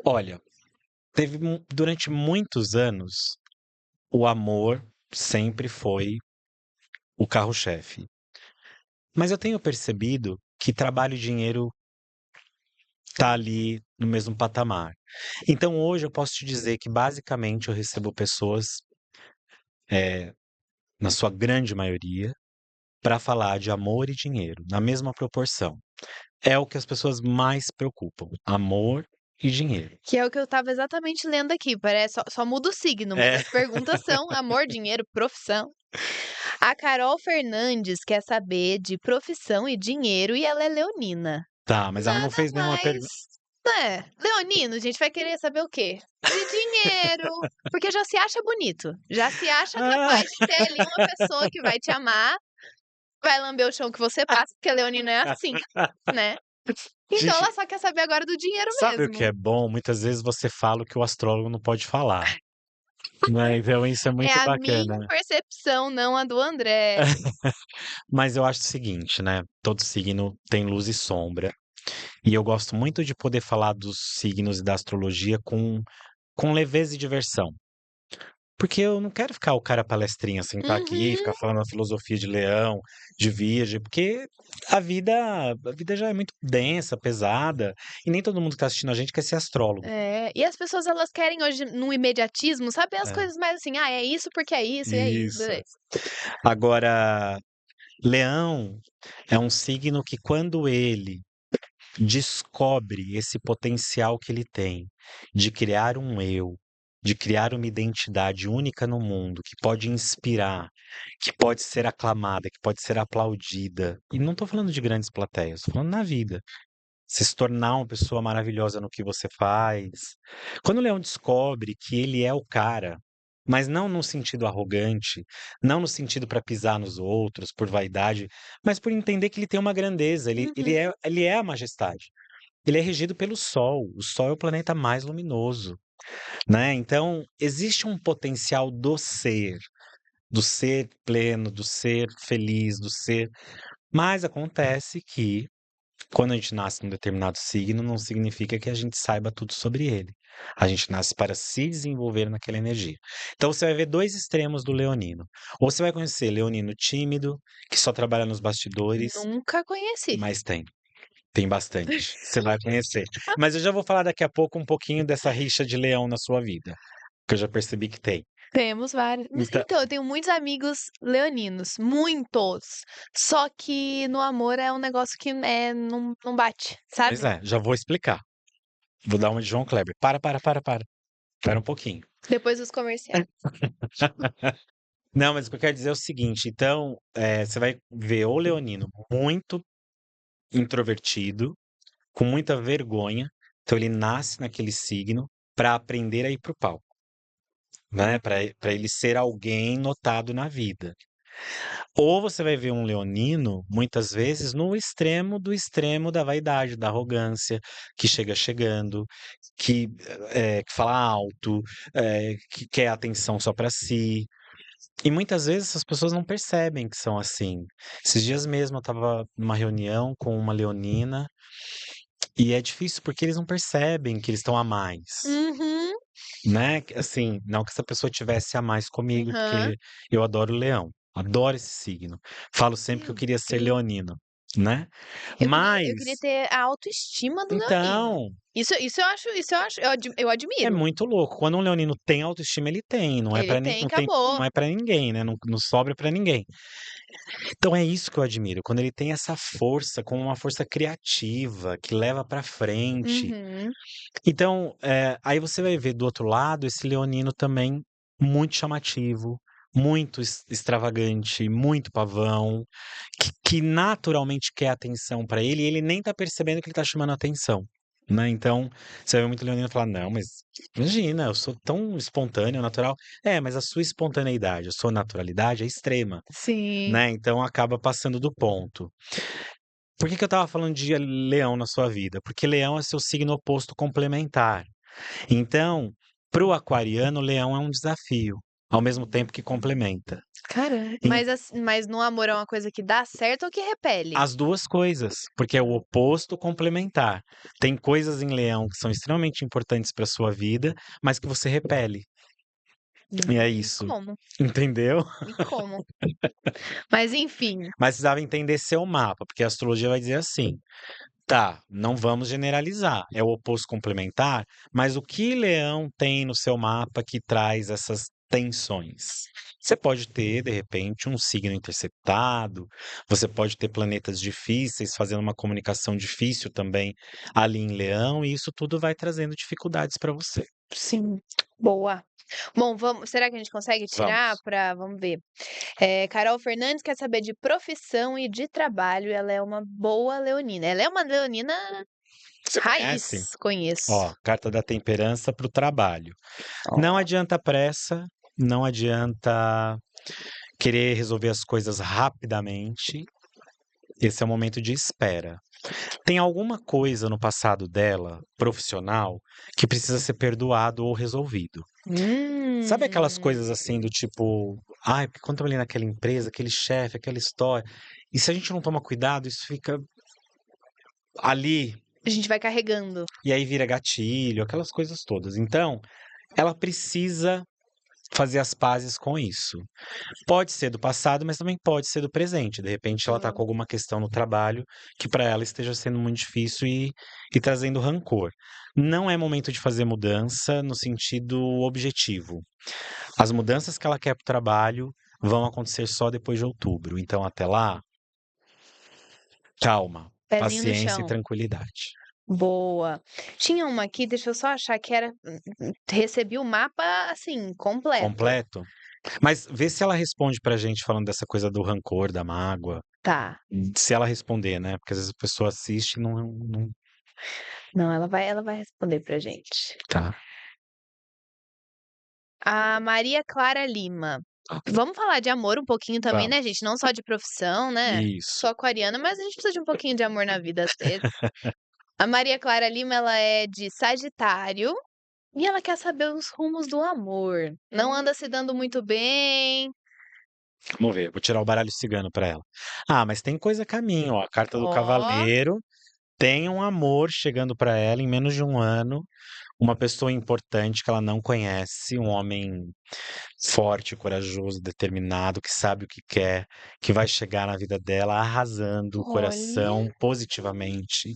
Olha, durante muitos anos, o amor sempre foi o carro-chefe. Mas eu tenho percebido que trabalho e dinheiro tá ali no mesmo patamar. Então hoje eu posso te dizer que basicamente eu recebo pessoas, eh, na sua grande maioria, para falar de amor e dinheiro, na mesma proporção. É o que as pessoas mais preocupam, amor e dinheiro. Que é o que eu estava exatamente lendo aqui, parece só muda o signo, mas É. as perguntas são amor, dinheiro, profissão. A Carol Fernandes quer saber de profissão e dinheiro e ela é leonina. Tá, mas ela não Nada fez nenhuma mais, pergunta. leonino, a gente vai querer saber o quê? De dinheiro, porque já se acha bonito, já se acha Ah, capaz de ter ali uma pessoa que vai te amar, vai lamber o chão que você passa, porque leonino é assim, né. Então gente, ela só quer saber agora do dinheiro sabe o que mesmo. é bom? Muitas vezes você fala o que o astrólogo não pode falar, né, então isso é É muito a minha bacana. percepção, não a do André. Mas eu acho o seguinte, né, todo signo tem luz e sombra, e eu gosto muito de poder falar dos signos e da astrologia com leveza e diversão. Porque eu não quero ficar o cara palestrinha, sentar aqui e Uhum. ficar falando a filosofia de Leão, de Virgem, porque a vida já é muito densa, pesada, e nem todo mundo que tá assistindo a gente quer ser astrólogo. É, e as pessoas elas querem hoje no imediatismo, sabe, as É, coisas mais assim: "Ah, é isso porque é isso, e aí, isso. beleza". Agora, Leão é um signo que quando ele descobre esse potencial que ele tem de criar um eu, de criar uma identidade única no mundo, que pode inspirar, que pode ser aclamada, que pode ser aplaudida. E não estou falando de grandes plateias, estou falando na vida. Você se tornar uma pessoa maravilhosa no que você faz. Quando o leão descobre que ele é o cara, mas não no sentido arrogante, não no sentido para pisar nos outros, por vaidade, mas por entender que ele tem uma grandeza, Uhum. ele é a majestade. Ele é regido pelo Sol. O Sol é o planeta mais luminoso, né? Então, existe um potencial do ser pleno, do ser feliz, do ser. Mas acontece que, quando a gente nasce num determinado signo, não significa que a gente saiba tudo sobre ele. A gente nasce para se desenvolver naquela energia. Então, você vai ver dois extremos do leonino. Ou você vai conhecer leonino tímido, que só trabalha nos bastidores, Nunca conheci. mas tem. Tem bastante, você vai conhecer. Mas eu já vou falar daqui a pouco um pouquinho dessa rixa de leão na sua vida, que eu já percebi que tem. Temos vários. Então, Então, eu tenho muitos amigos leoninos, muitos. Só que no amor é um negócio que, não bate, pois sabe. é, já vou explicar. Vou dar uma de João Kleber. Para. Espera um pouquinho. Depois dos comerciais. Não, mas o que eu quero dizer é o seguinte, então, você vai ver o leonino muito introvertido, com muita vergonha, então ele nasce naquele signo para aprender a ir para o palco, né, para ele ser alguém notado na vida. Ou você vai ver um leonino, muitas vezes, no extremo do extremo da vaidade, da arrogância, que chega chegando, que fala alto, que quer atenção só para si. E muitas vezes essas pessoas não percebem que são assim. Esses dias mesmo eu estava numa reunião com uma leonina, e é difícil porque eles não percebem que eles estão a mais. Uhum. Né, assim, não que essa pessoa tivesse a mais comigo, Aham. porque eu adoro leão, adoro esse signo. Falo sempre que eu Meu queria ser Deus. leonino, né. Eu queria Mas ter a autoestima do leonino. então, Isso eu é admiro. muito louco, quando um leonino tem autoestima, ele tem, não é Ele para tem, não acabou. é para ninguém, né, não sobra para ninguém. Então é isso que eu admiro, quando ele tem essa força, como uma força criativa, que leva para frente. Uhum. Então, aí você vai ver do outro lado esse leonino também muito chamativo, muito extravagante, muito pavão, que naturalmente quer atenção pra ele e ele nem tá percebendo que ele tá chamando atenção, né. Então, você vai ver muito leonino falar: "Não, mas imagina, eu sou tão espontâneo, natural". É, mas a sua espontaneidade, a sua naturalidade é extrema, Sim. né, então acaba passando do ponto. Por que que eu estava falando de leão na sua vida? Porque leão é seu signo oposto complementar. Então, para o aquariano, leão é um desafio, ao mesmo tempo que complementa. Caramba. Em Mas no amor é uma coisa que dá certo ou que repele? as 2 coisas, porque é o oposto complementar. Tem coisas em leão que são extremamente importantes para sua vida, mas que você repele. E é E isso, como? entendeu? E como? Mas enfim. Mas precisava entender seu mapa, porque a astrologia vai dizer assim: tá, não vamos generalizar, é o oposto complementar, mas o que Leão tem no seu mapa que traz essas tensões? Você pode ter, de repente, um signo interceptado, você pode ter planetas difíceis fazendo uma comunicação difícil também ali em Leão, e isso tudo vai trazendo dificuldades para você. Sim, boa. Bom, vamos, será que a gente consegue tirar Vamos. para, vamos ver. Carol Fernandes quer saber de profissão e de trabalho. Ela é uma boa leonina. Ela é uma leonina Você conhece? raiz, conheço. Ó, carta da temperança para o trabalho. Não Ó, adianta pressa, não adianta querer resolver as coisas rapidamente. Esse é o momento de espera. Tem alguma coisa no passado dela, profissional, que precisa ser perdoado ou resolvido. Sabe aquelas hum, coisas assim do tipo, ai, porque quando eu trabalhei naquela empresa, aquele chefe, aquela história. E se a gente não toma cuidado, isso fica ali, a gente vai carregando. e aí vira gatilho, aquelas coisas todas. Então, ela precisa fazer as pazes com isso. Pode ser do passado, mas também pode ser do presente. De repente, ela está com Hum, alguma questão no trabalho que para ela esteja sendo muito difícil e trazendo rancor. Não é momento de fazer mudança no sentido objetivo. As mudanças que ela quer para o trabalho vão acontecer só depois de outubro. Então, até lá, calma, pezinho no paciência e chão. tranquilidade. Boa. Tinha uma aqui, deixa eu só achar que era. Recebi o mapa assim, completo. Completo? Mas vê se ela responde pra gente falando dessa coisa do rancor, da mágoa. Tá. Se ela responder, né? Porque às vezes a pessoa assiste e não. Não, ela vai responder pra gente. Tá. A Maria Clara Lima. Vamos falar de amor um pouquinho também, né, Vamos. gente? Não só de profissão, né? Isso. Sou aquariana, mas a gente precisa de um pouquinho de amor na vida às vezes. A Maria Clara Lima, ela é de Sagitário e ela quer saber os rumos do amor. Não anda se dando muito bem. Vamos ver. Vou tirar o baralho cigano pra ela. Ah, mas tem coisa a caminho, ó. A carta do Ó, cavaleiro tem um amor chegando pra ela em menos de um ano. Uma pessoa importante que ela não conhece, um homem forte, corajoso, determinado, que sabe o que quer, que vai chegar na vida dela arrasando o olha. coração positivamente.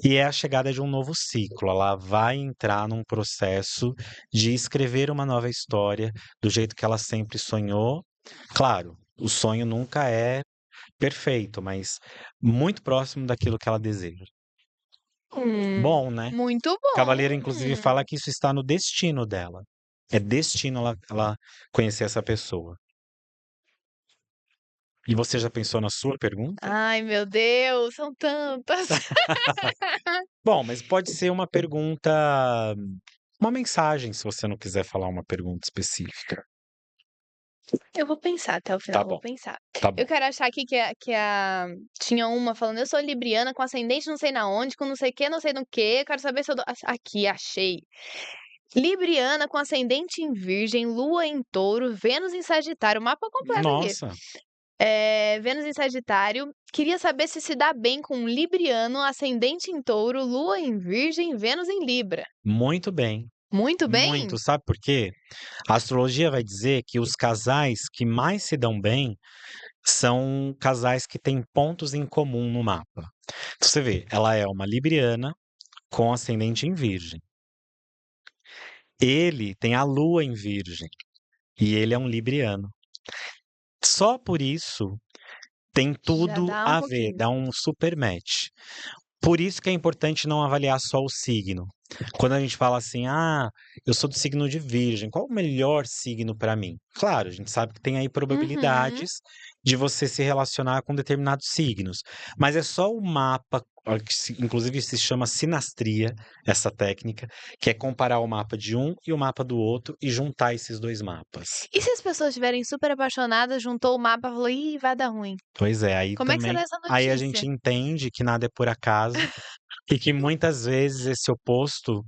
E é a chegada de um novo ciclo. Ela vai entrar num processo de escrever uma nova história do jeito que ela sempre sonhou. Claro, o sonho nunca é perfeito, mas muito próximo daquilo que ela deseja. Bom, né? Muito Cavaleiro, bom. inclusive, fala que isso está no destino dela. É destino ela conhecer essa pessoa. E você já pensou na sua pergunta? Ai, meu Deus, são tantas. Bom, mas pode ser uma pergunta, uma mensagem, se você não quiser falar uma pergunta específica. Eu vou pensar até o Tá final, vou bom, pensar. tá Eu bom. quero achar aqui tinha uma falando: "Eu sou libriana com ascendente não sei na onde, com não sei o que, não sei no que. Eu quero saber se eu dou" aqui, achei. Libriana com ascendente em Virgem, Lua em Touro, Vênus em Sagitário, o mapa completo aqui. Nossa, Vênus em Sagitário, queria saber se dá bem com um libriano, ascendente em Touro, Lua em Virgem, Vênus em Libra. muito bem. Muito bem? Muito. Sabe por quê? A astrologia vai dizer que os casais que mais se dão bem são casais que têm pontos em comum no mapa. Então, você vê, ela é uma libriana com ascendente em Virgem. Ele tem a lua em Virgem e ele é um libriano. Só por isso tem Já tudo dá um a ver, pouquinho. dá um super match. Por isso que é importante não avaliar só o signo. Quando a gente fala assim, ah, eu sou do signo de Virgem, qual o melhor signo para mim? Claro, a gente sabe que tem aí Uhum. probabilidades de você se relacionar com determinados signos, mas é só o mapa, que inclusive se chama sinastria, essa técnica, que é comparar o mapa de um e o mapa do outro e juntar esses dois mapas. E se as pessoas estiverem super apaixonadas, juntou o mapa e falou: "Ih, vai dar ruim". Pois é, aí Como é que você dá também, essa aí a notícia? gente entende que nada é por acaso e que muitas vezes esse oposto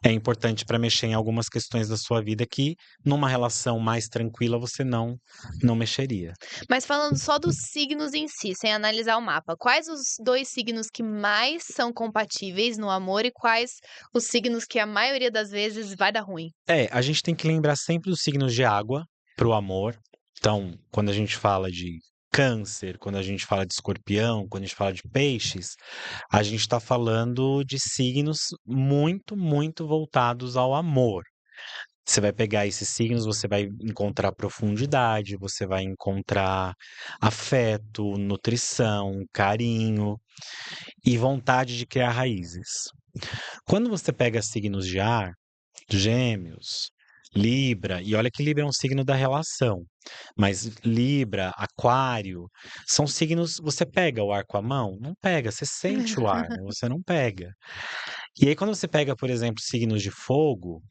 é importante para mexer em algumas questões da sua vida que, numa relação mais tranquila, você não mexeria. Mas falando só dos signos em si, sem analisar o mapa, quais os 2 signos que mais são compatíveis no amor e quais os signos que a maioria das vezes vai dar ruim? A gente tem que lembrar sempre dos signos de água para o amor. Então, quando a gente fala de Câncer, quando a gente fala de Escorpião, quando a gente fala de Peixes, a gente está falando de signos muito, muito voltados ao amor. Você vai pegar esses signos, você vai encontrar profundidade, você vai encontrar afeto, nutrição, carinho e vontade de criar raízes. Quando você pega signos de ar, Gêmeos, Libra, e olha que Libra é um signo da relação, mas Libra, Aquário, são signos. Você pega o ar com a mão? Não pega, você sente o ar, mas você não pega. E aí, quando você pega, por exemplo, signos de fogo,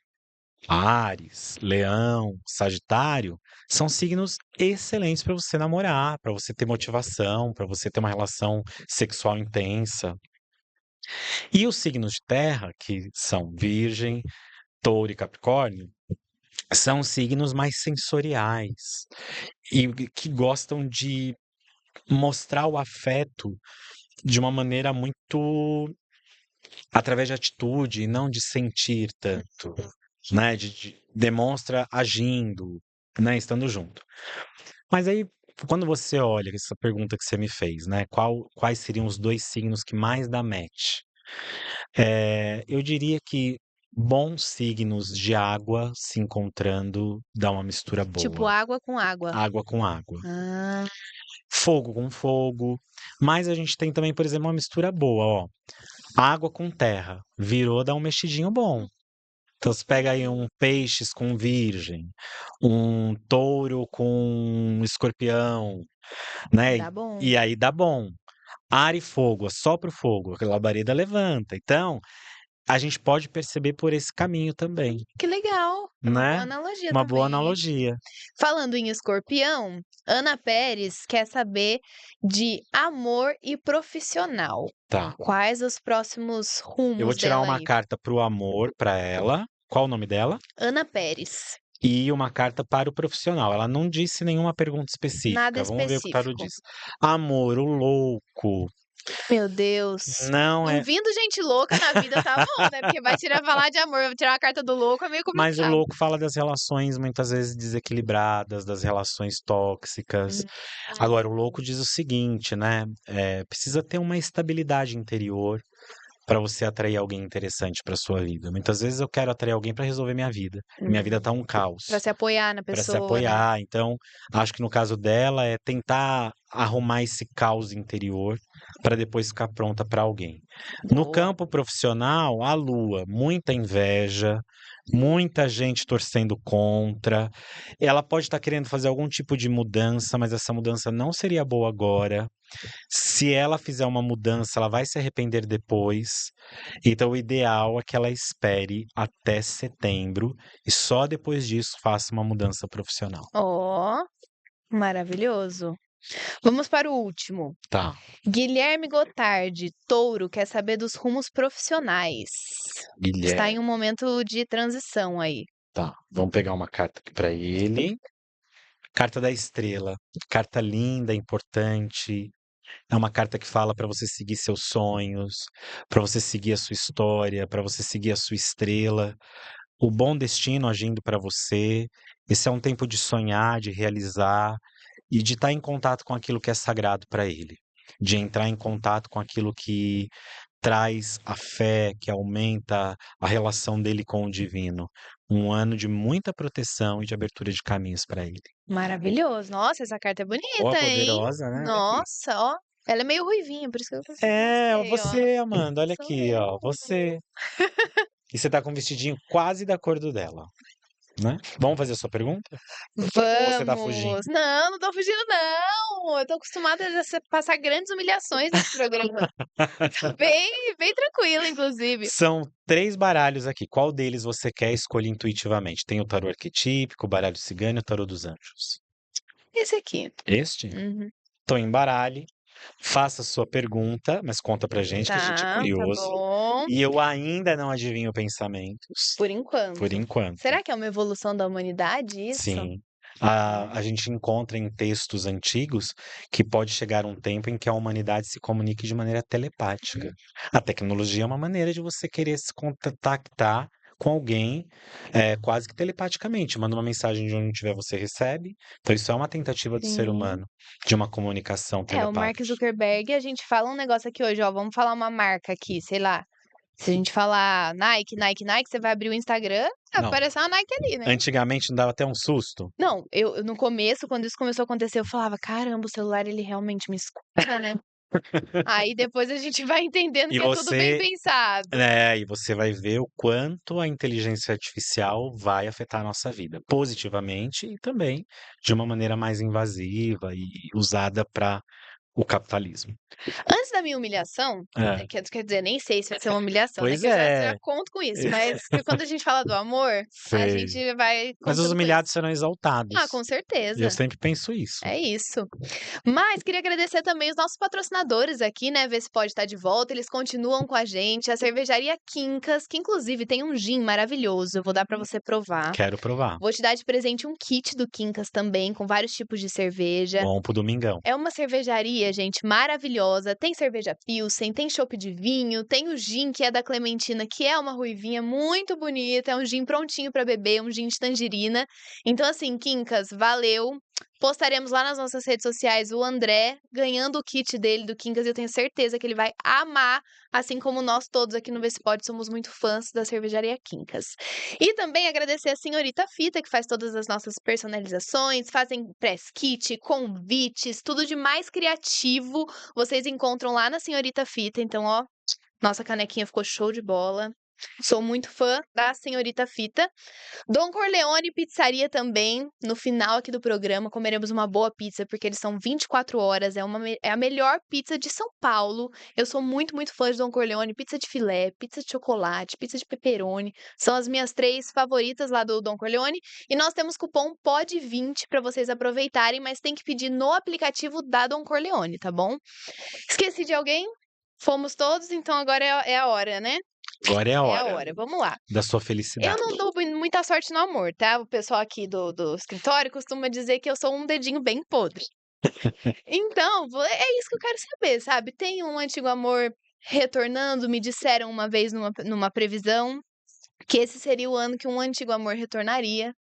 Áries, Leão, Sagitário, são signos excelentes para você namorar, para você ter motivação, para você ter uma relação sexual intensa. E os signos de terra, que são Virgem, Touro e Capricórnio, são signos mais sensoriais e que gostam de mostrar o afeto de uma maneira muito através de atitude e não de sentir tanto, né? Demonstra agindo, né? Estando junto. Mas aí, quando você olha essa pergunta que você me fez, né? Quais seriam os 2 signos que mais dá match? Eu diria que bons signos de água se encontrando dá uma mistura Tipo boa. água com água. Água com água. Ah, Fogo com fogo. Mas a gente tem também, por exemplo, uma mistura boa, ó. Água com terra. Virou, dá um mexidinho bom. Então você pega aí um peixes com virgem, um touro com escorpião, né? dá bom. E aí dá bom. Ar e fogo, só pro fogo, aquela labareda levanta. Então, a gente pode perceber por esse caminho também, Que legal. É uma boa né? analogia Uma boa também, hein? analogia. Falando em escorpião, Ana Pérez quer saber de amor e profissional. Tá. Quais os próximos Eu vou rumos tirar dela uma aí? carta pro amor para ela. Qual o nome dela? Ana Pérez. E uma carta para o profissional. Ela não disse nenhuma pergunta Nada específica. Vamos ver o que o tarô específico. diz. Amor, o louco. Meu Deus. Não Não é. vindo gente louca na vida tá bom, né? Porque vai tirar falar de amor, vai tirar a carta do louco, é meio Mas o complicado. louco fala das relações muitas vezes desequilibradas, das relações tóxicas. Hum, Agora, o louco diz o seguinte, né? Precisa ter uma estabilidade interior para você atrair alguém interessante para sua vida. Muitas vezes eu quero atrair alguém para resolver minha vida. Minha vida tá um pra caos. se apoiar na Para se pessoa, né? apoiar. Então, acho que no caso dela é tentar arrumar esse caos interior para depois ficar pronta para alguém. No Boa. campo profissional, a lua, muita inveja, muita gente torcendo contra. Ela pode estar querendo fazer algum tipo de mudança, mas essa mudança não seria boa agora. Se ela fizer uma mudança, ela vai se arrepender depois. Então, o ideal é que ela espere até setembro e só depois disso faça uma mudança profissional. Ó, maravilhoso. Vamos para o último. Tá. Guilherme Gotardi, touro, quer saber dos rumos profissionais. Está em Guilherme. um momento de transição aí. Tá. Vamos pegar uma carta aqui para ele. Carta da estrela. Carta linda, importante. É uma carta que fala para você seguir seus sonhos, para você seguir a sua história, para você seguir a sua estrela. O bom destino agindo para você. Esse é um tempo de sonhar, de realizar e de estar em contato com aquilo que é sagrado para ele, de entrar em contato com aquilo que traz a fé, que aumenta a relação dele com o divino. Um ano de muita proteção e de abertura de caminhos para ele. Maravilhoso. Nossa, essa carta é Ó, bonita, hein? poderosa, né? Olha aqui. Nossa, ó. Ela é meio ruivinha, por isso que eu É, gostei, ó. você, Amanda, olha Sou aqui, ó, eu. você. E você tá com um vestidinho quase da cor do dela, né? Vamos fazer a sua pergunta? Ou você tá fugindo? Vamos! Não, não tô fugindo, não! Eu tô acostumada a passar grandes humilhações nesse programa. Tô bem tranquila, inclusive. São 3 baralhos aqui. Qual deles você quer escolher intuitivamente? Tem o tarô arquetípico, o baralho cigano e o tarô dos anjos. Esse aqui. Este? Uhum. Então embaralhe Faça sua pergunta, mas conta pra gente que a gente é Tá curioso. bom. E eu ainda não adivinho pensamentos, Por por enquanto. enquanto. Será que é uma evolução da humanidade isso? Sim. A gente encontra em textos antigos que pode chegar um tempo em que a humanidade se comunique de maneira telepática. A tecnologia é uma maneira de você querer se contactar com alguém, quase que telepaticamente. Manda uma mensagem de onde estiver, você recebe. Então, isso é uma tentativa do ser Sim. humano de uma comunicação É, o Mark telepática. Zuckerberg, a gente fala um negócio aqui hoje, ó, vamos falar uma marca aqui, sei lá. Se a gente falar Nike, Nike, Nike, você vai abrir o Instagram, vai Não, aparecer uma Nike ali, né? antigamente não dava até um susto. Não, eu no começo, quando isso começou a acontecer, eu falava, caramba, o celular ele realmente me escuta, né? Aí depois a gente vai entendendo E que é tudo bem você pensado. e você vai ver o quanto a inteligência artificial vai afetar a nossa vida, positivamente e também de uma maneira mais invasiva e usada para o capitalismo. Antes da minha humilhação, É, quer dizer, nem sei se vai ser uma humilhação, né? pois Que eu já é, conto com isso, mas que quando a gente fala do amor, a sei. gente vai Mas os contando com isso. humilhados serão Ah, com exaltados. E eu certeza. sempre penso isso. É isso. Mas queria agradecer também os nossos patrocinadores aqui, né? Ver se pode estar de volta. Eles continuam com a gente. A cervejaria Quincas, que inclusive tem um gin maravilhoso. Eu vou dar pra você provar. Quero provar. Vou te dar de presente um kit do Quincas também, com vários tipos de cerveja. Bom pro domingão. É uma cervejaria, gente, maravilhosa. Tem cerveja Pilsen, tem chopp de vinho, tem o gin que é da Clementina, que é uma ruivinha muito bonita. É um gin prontinho pra beber, um gin de tangerina. Então, assim, Quincas, valeu. Postaremos lá nas nossas redes sociais o André ganhando o kit dele do Quincas e eu tenho certeza que ele vai amar, assim como nós todos aqui no Vespod somos muito fãs da cervejaria Quincas. E também agradecer a senhorita Fita, que faz todas as nossas personalizações, fazem press kit, convites, tudo de mais criativo. Vocês encontram lá na senhorita Fita, então, ó, nossa canequinha ficou show de bola. Sou muito fã da senhorita Fita. Dom Corleone Pizzaria também. No final aqui do programa, comeremos uma boa pizza, porque eles são 24 horas. É a melhor pizza de São Paulo. Eu sou muito, muito fã de Dom Corleone. Pizza de filé, pizza de chocolate, pizza de pepperoni. São as minhas 3 favoritas lá do Dom Corleone. E nós temos cupom POD20 para vocês aproveitarem, mas tem que pedir no aplicativo da Dom Corleone, tá bom? Esqueci de alguém? Fomos todos, então agora é a hora, né? Agora é a É a hora hora. Vamos lá. da sua Eu felicidade. não dou muita sorte no amor, tá? O pessoal aqui do escritório costuma dizer que eu sou um dedinho bem podre. Então, é isso que eu quero saber, sabe? Tem um antigo amor retornando, me disseram uma vez numa previsão que esse seria o ano que um antigo amor retornaria.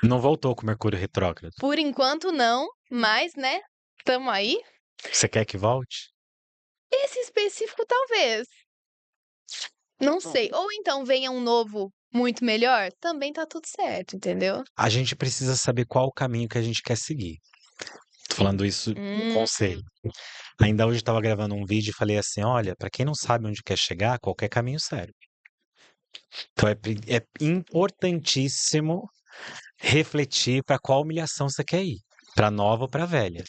Não voltou com o Mercúrio retrógrado. Por enquanto, não, mas, né? Tamo aí. Você quer que volte? Esse específico, talvez. Não sei. Ou então venha um novo muito melhor, também tá tudo certo, entendeu? A gente precisa saber qual o caminho que a gente quer seguir. Tô falando isso um Hum. conselho. Ainda hoje eu estava gravando um vídeo e falei assim: olha, para quem não sabe onde quer chegar, qualquer caminho serve. Então é importantíssimo refletir para qual humilhação você quer ir, para nova ou para velha.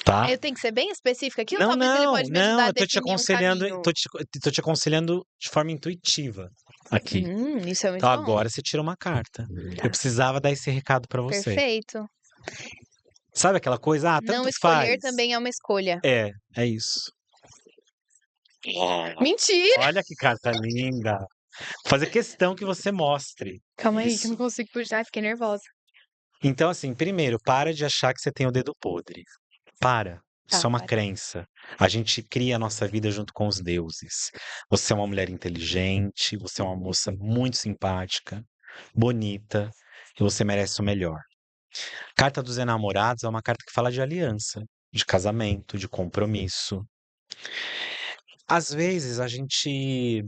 Tá? Eu tenho que ser bem específica aqui ou Não, talvez ele não, pode me não, ajudar a eu tô te definir um aconselhando, caminho? tô te aconselhando de forma intuitiva aqui. Isso é muito Então bom. agora você tira uma carta. Tá, Eu precisava dar esse recado para você. perfeito. Sabe aquela coisa? Ah, Não tanto escolher faz. também é uma escolha. É isso. Mentira! Olha que carta linda. Vou fazer questão que você mostre Calma aí, que eu isso. não consigo puxar, fiquei nervosa. Então, assim, primeiro, para de achar que você tem o dedo podre. Para. Isso Tá, é uma para. crença. A gente cria a nossa vida junto com os deuses. Você é uma mulher inteligente, você é uma moça muito simpática, bonita, e você merece o melhor. Carta dos Enamorados é uma carta que fala de aliança, de casamento, de compromisso. Às vezes a gente,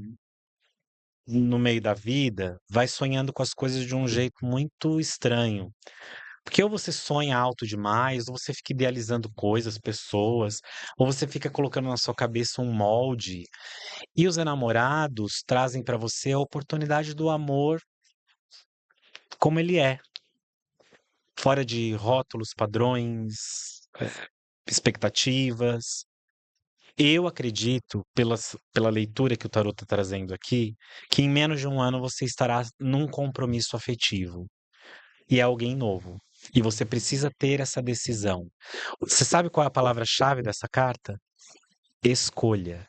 no meio da vida, vai sonhando com as coisas de um jeito muito estranho. Porque ou você sonha alto demais, ou você fica idealizando coisas, pessoas, ou você fica colocando na sua cabeça um molde. E os enamorados trazem para você a oportunidade do amor como ele é, fora de rótulos, padrões, expectativas. Eu acredito, pela leitura que o tarot está trazendo aqui, que em menos de um ano você estará num compromisso afetivo. E é alguém novo. E você precisa ter essa decisão. Você sabe qual é a palavra-chave dessa carta? Escolha.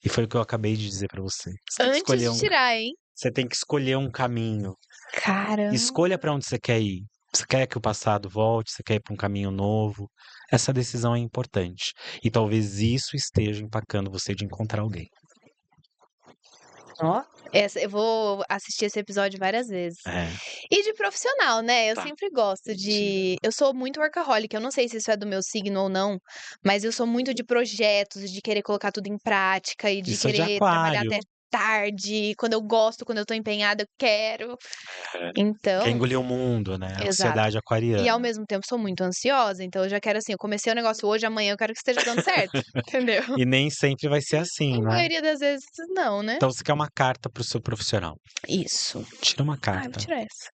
E foi o que eu acabei de dizer para você. Antes de tirar, hein? Você tem que escolher um caminho. Caramba. Escolha para onde você quer ir. Você quer que o passado volte? Você quer ir para um caminho novo? Essa decisão é importante. E talvez isso esteja empacando você de encontrar alguém. Ó, eu vou assistir esse episódio várias vezes. É. E de profissional, né? Eu Tá. sempre gosto de. Eu sou muito workaholic. Eu não sei se isso é do meu signo ou não, mas eu sou muito de projetos, de querer colocar tudo em prática e de Isso é de querer trabalhar aquário. até tarde. Quando eu gosto, quando eu tô empenhada, eu quero. É. Quer Então, engolir o mundo, né? A exato. ansiedade E ao aquariana. mesmo tempo sou muito ansiosa, então eu já quero assim, eu comecei o negócio hoje, amanhã eu quero que esteja dando certo, entendeu? E nem sempre vai ser assim, A né? maioria das vezes não, né? Então você quer uma carta pro seu profissional. Isso. Tira uma Ah, eu vou carta. tirar essa.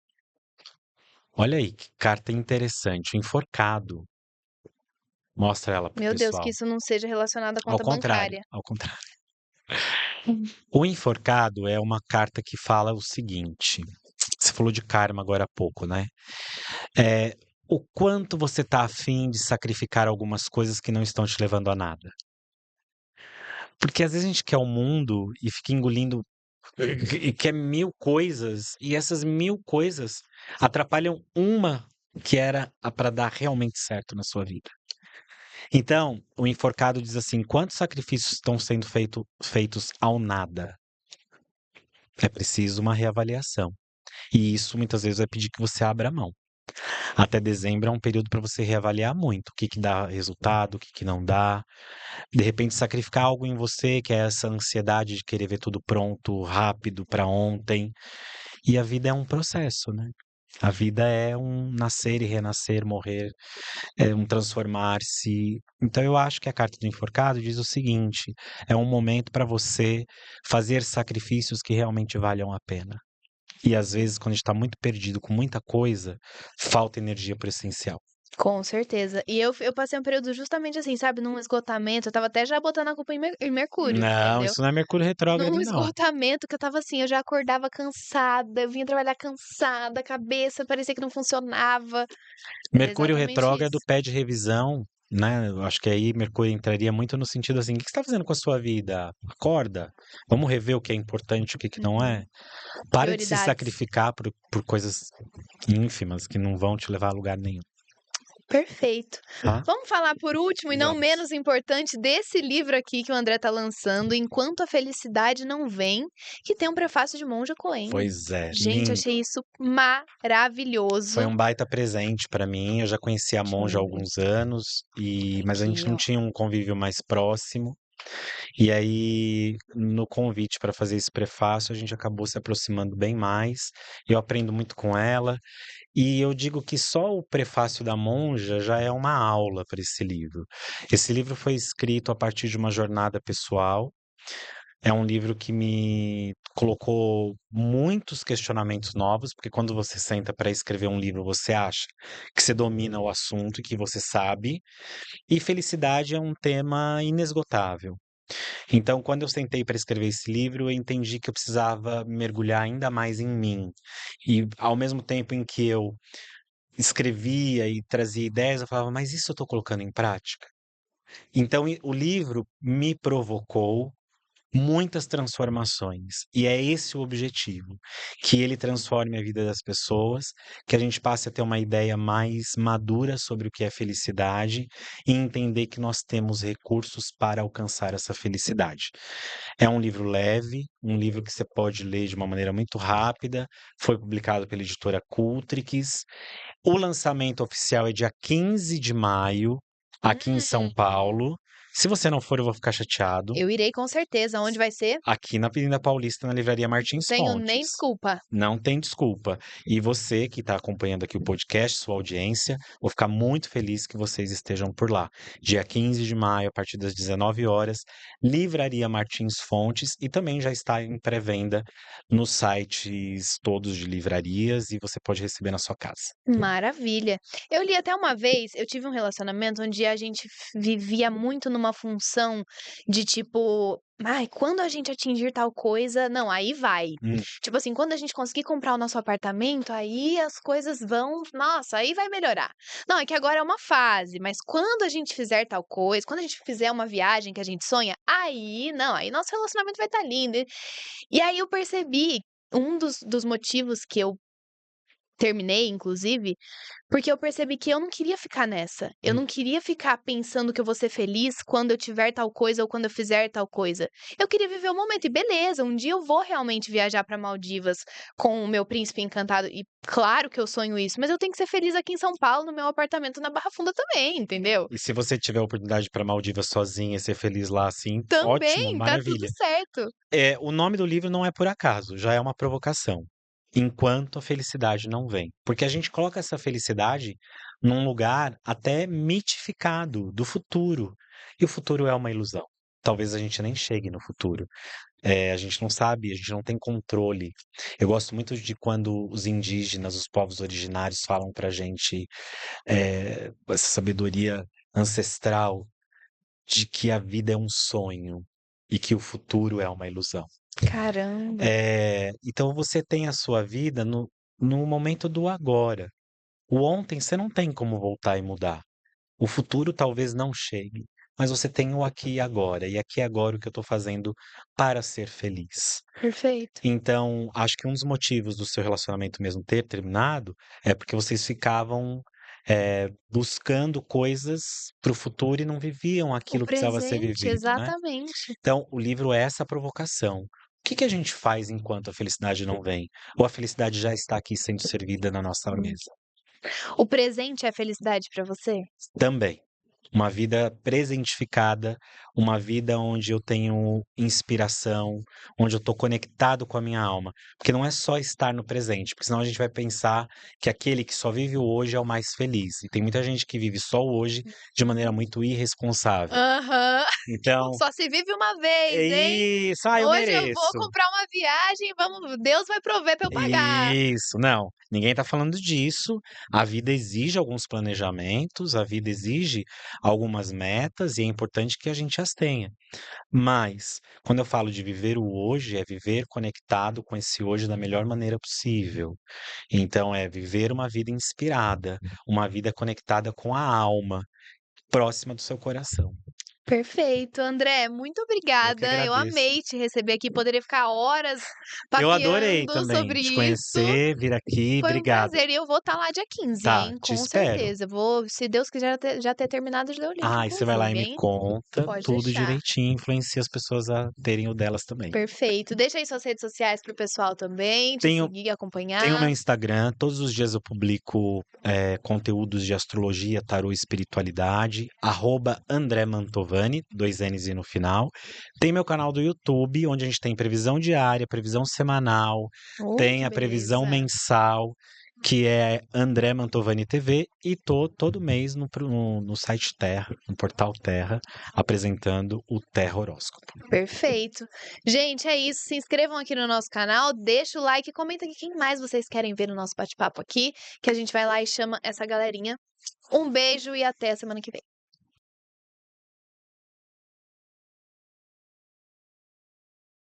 Olha aí, que carta interessante. O enforcado. Mostra ela pro Meu Deus, que pessoal. isso não seja relacionado à Ao conta contrário, bancária. ao contrário. O enforcado é uma carta que fala o seguinte. Você falou de karma agora há pouco, né? O quanto você tá afim de sacrificar algumas coisas que não estão te levando a nada. Porque às vezes a gente quer o mundo e fica engolindo e quer 1000 coisas, e essas 1000 coisas atrapalham uma que era a para dar realmente certo na sua vida. Então, o enforcado diz assim: quantos sacrifícios estão sendo feitos ao nada? É preciso uma reavaliação. E isso muitas vezes vai pedir que você abra mão. Até dezembro é um período para você reavaliar muito o que que dá resultado, o que que não dá. De repente, sacrificar algo em você, que é essa ansiedade de querer ver tudo pronto, rápido, para ontem. E a vida é um processo, né? A vida é um nascer e renascer, morrer, é um transformar-se. Então, eu acho que a carta do enforcado diz o seguinte: é um momento para você fazer sacrifícios que realmente valham a pena. E às vezes, quando a gente está muito perdido com muita coisa, falta energia para o essencial. Com certeza. E eu passei um período justamente assim, sabe, num esgotamento, eu estava até já botando a culpa em Mercúrio, Não, entendeu? isso não é Mercúrio retrógrado, Num não. esgotamento que eu estava assim, eu já acordava cansada, eu vinha trabalhar cansada, a cabeça parecia que não funcionava. Era Mercúrio exatamente retrógrado isso. pede revisão, né? Eu acho que aí Mercúrio entraria muito no sentido assim: o que você está fazendo com a sua vida? Acorda, vamos rever o que é importante e o que que não é. Uhum. Para de se Prioridades. sacrificar por coisas ínfimas que não vão te levar a lugar nenhum, Perfeito. tá? Vamos falar por último e não Vamos. menos importante desse livro aqui que o André tá lançando, Enquanto a Felicidade Não Vem, que tem um prefácio de Monja Coen. Pois é, Gente, lindo. achei isso Foi maravilhoso. um baita presente para mim. Eu já conhecia a Monja há Sim. alguns anos, mas a gente Aqui, não ó. tinha um convívio mais próximo. E aí, no convite para fazer esse prefácio, a gente acabou se aproximando bem mais. Eu aprendo muito com ela. E eu digo que só o prefácio da Monja já é uma aula para esse livro. Esse livro foi escrito a partir de uma jornada pessoal. É um livro que me colocou muitos questionamentos novos, porque quando você senta para escrever um livro, você acha que você domina o assunto e que você sabe. E felicidade é um tema inesgotável. Então, quando eu sentei para escrever esse livro, eu entendi que eu precisava mergulhar ainda mais em mim. E ao mesmo tempo em que eu escrevia e trazia ideias, eu falava, mas isso eu estou colocando em prática? Então, o livro me provocou muitas transformações. E é esse o objetivo, que ele transforme a vida das pessoas, que a gente passe a ter uma ideia mais madura sobre o que é felicidade e entender que nós temos recursos para alcançar essa felicidade. É um livro leve, um livro que você pode ler de uma maneira muito rápida, foi publicado pela editora Cultrix. O lançamento oficial é dia 15 de maio, aqui em São Hum, Paulo. Se você não for, eu vou ficar chateado. eu irei com certeza. Onde vai ser? Aqui na Avenida Paulista, na Livraria Martins Tenho nem Fontes. desculpa. Não tem desculpa. E você que está acompanhando aqui o podcast, sua audiência, vou ficar muito feliz que vocês estejam por lá. Dia 15 de maio, a partir das 19 horas, Livraria Martins Fontes, e também já está em pré-venda nos sites todos de livrarias e você pode receber na sua casa. Maravilha. Eu li até uma vez, eu tive um relacionamento onde a gente vivia muito numa função de tipo, ai, quando a gente atingir tal coisa, não, aí vai. Hum. Tipo assim, quando a gente conseguir comprar o nosso apartamento, aí as coisas vão, nossa, aí vai melhorar. Não, é que agora é uma fase, mas quando a gente fizer tal coisa, quando a gente fizer uma viagem que a gente sonha, aí, não, aí nosso relacionamento vai estar lindo. E aí eu percebi, um dos motivos que eu terminei, inclusive, porque eu percebi que eu não queria ficar nessa. Eu Hum. não queria ficar pensando que eu vou ser feliz quando eu tiver tal coisa ou quando eu fizer tal coisa. Eu queria viver o momento. E beleza, um dia eu vou realmente viajar para Maldivas com o meu príncipe encantado. E claro que eu sonho isso, mas eu tenho que ser feliz aqui em São Paulo, no meu apartamento na Barra Funda também, entendeu? E se você tiver a oportunidade para Maldivas sozinha e ser feliz lá assim, ótimo, Também, tá tudo maravilha. certo. O nome do livro não é por acaso, já é uma provocação. Enquanto a felicidade não vem. Porque a gente coloca essa felicidade num lugar até mitificado do futuro. E o futuro é uma ilusão. Talvez a gente nem chegue no futuro. A gente não sabe, a gente não tem controle. Eu gosto muito de quando os indígenas, os povos originários falam pra gente essa sabedoria ancestral de que a vida é um sonho e que o futuro é uma ilusão. Caramba. Então você tem a sua vida no momento do agora. O ontem você não tem como voltar e mudar. O futuro talvez não chegue, mas você tem o aqui e agora. E aqui e agora o que eu estou fazendo para ser feliz. Perfeito. Então, acho que um dos motivos do seu relacionamento mesmo ter terminado é porque vocês ficavam buscando coisas para o futuro e não viviam O aquilo que precisava ser presente, vivido, né? exatamente. Então, o livro é essa provocação. O que que a gente faz enquanto a felicidade não vem? Ou a felicidade já está aqui sendo servida na nossa Hum. mesa? O presente é felicidade pra você? Também. Uma vida presentificada, uma vida onde eu tenho inspiração, onde eu estou conectado com a minha alma. Porque não é só estar no presente, porque senão a gente vai pensar que aquele que só vive o hoje é o mais feliz. E tem muita gente que vive só o hoje de maneira muito irresponsável. Aham. Então, Só se vive uma é vez, hein. isso, eu Hoje eu vou mereço. comprar uma viagem, vamos Deus vai prover pra eu pagar. Isso, não, ninguém está falando disso. A vida exige alguns planejamentos, a vida exige algumas metas e é importante que a gente as tenha. Mas, quando eu falo de viver o hoje, é viver conectado com esse hoje da melhor maneira possível. Então, é viver uma vida inspirada, uma vida conectada com a alma, próxima do seu coração. Perfeito, André, muito Eu que obrigada, eu agradeço. amei te receber aqui, poderia ficar horas Eu adorei papeando também sobre te isso. conhecer, vir aqui. Foi um Obrigado. prazer e eu vou estar lá dia 15, Tá, hein, te com espero. certeza. Vou, se Deus quiser já ter terminado de ler o livro, Ah, e você vai lá e inclusive, me hein. conta Pode tudo deixar. direitinho, influencia as pessoas a terem o delas também. Perfeito. Deixa aí suas redes sociais para o pessoal também te Tenho seguir e tenho o meu acompanhar. Instagram, todos os dias eu publico, conteúdos de astrologia, tarô e espiritualidade, @André Mantovani, 2 N's no final. Tem meu canal do YouTube, onde a gente tem previsão diária, previsão semanal, tem Que a previsão beleza. mensal, que é André Mantovani TV, e tô todo mês no site Terra, no portal Terra, apresentando o Terra Horóscopo. Perfeito. Gente, é isso. Se inscrevam aqui no nosso canal, deixa o like, comenta aqui quem mais vocês querem ver no nosso bate-papo aqui, que a gente vai lá e chama essa galerinha. Um beijo e até a semana que vem.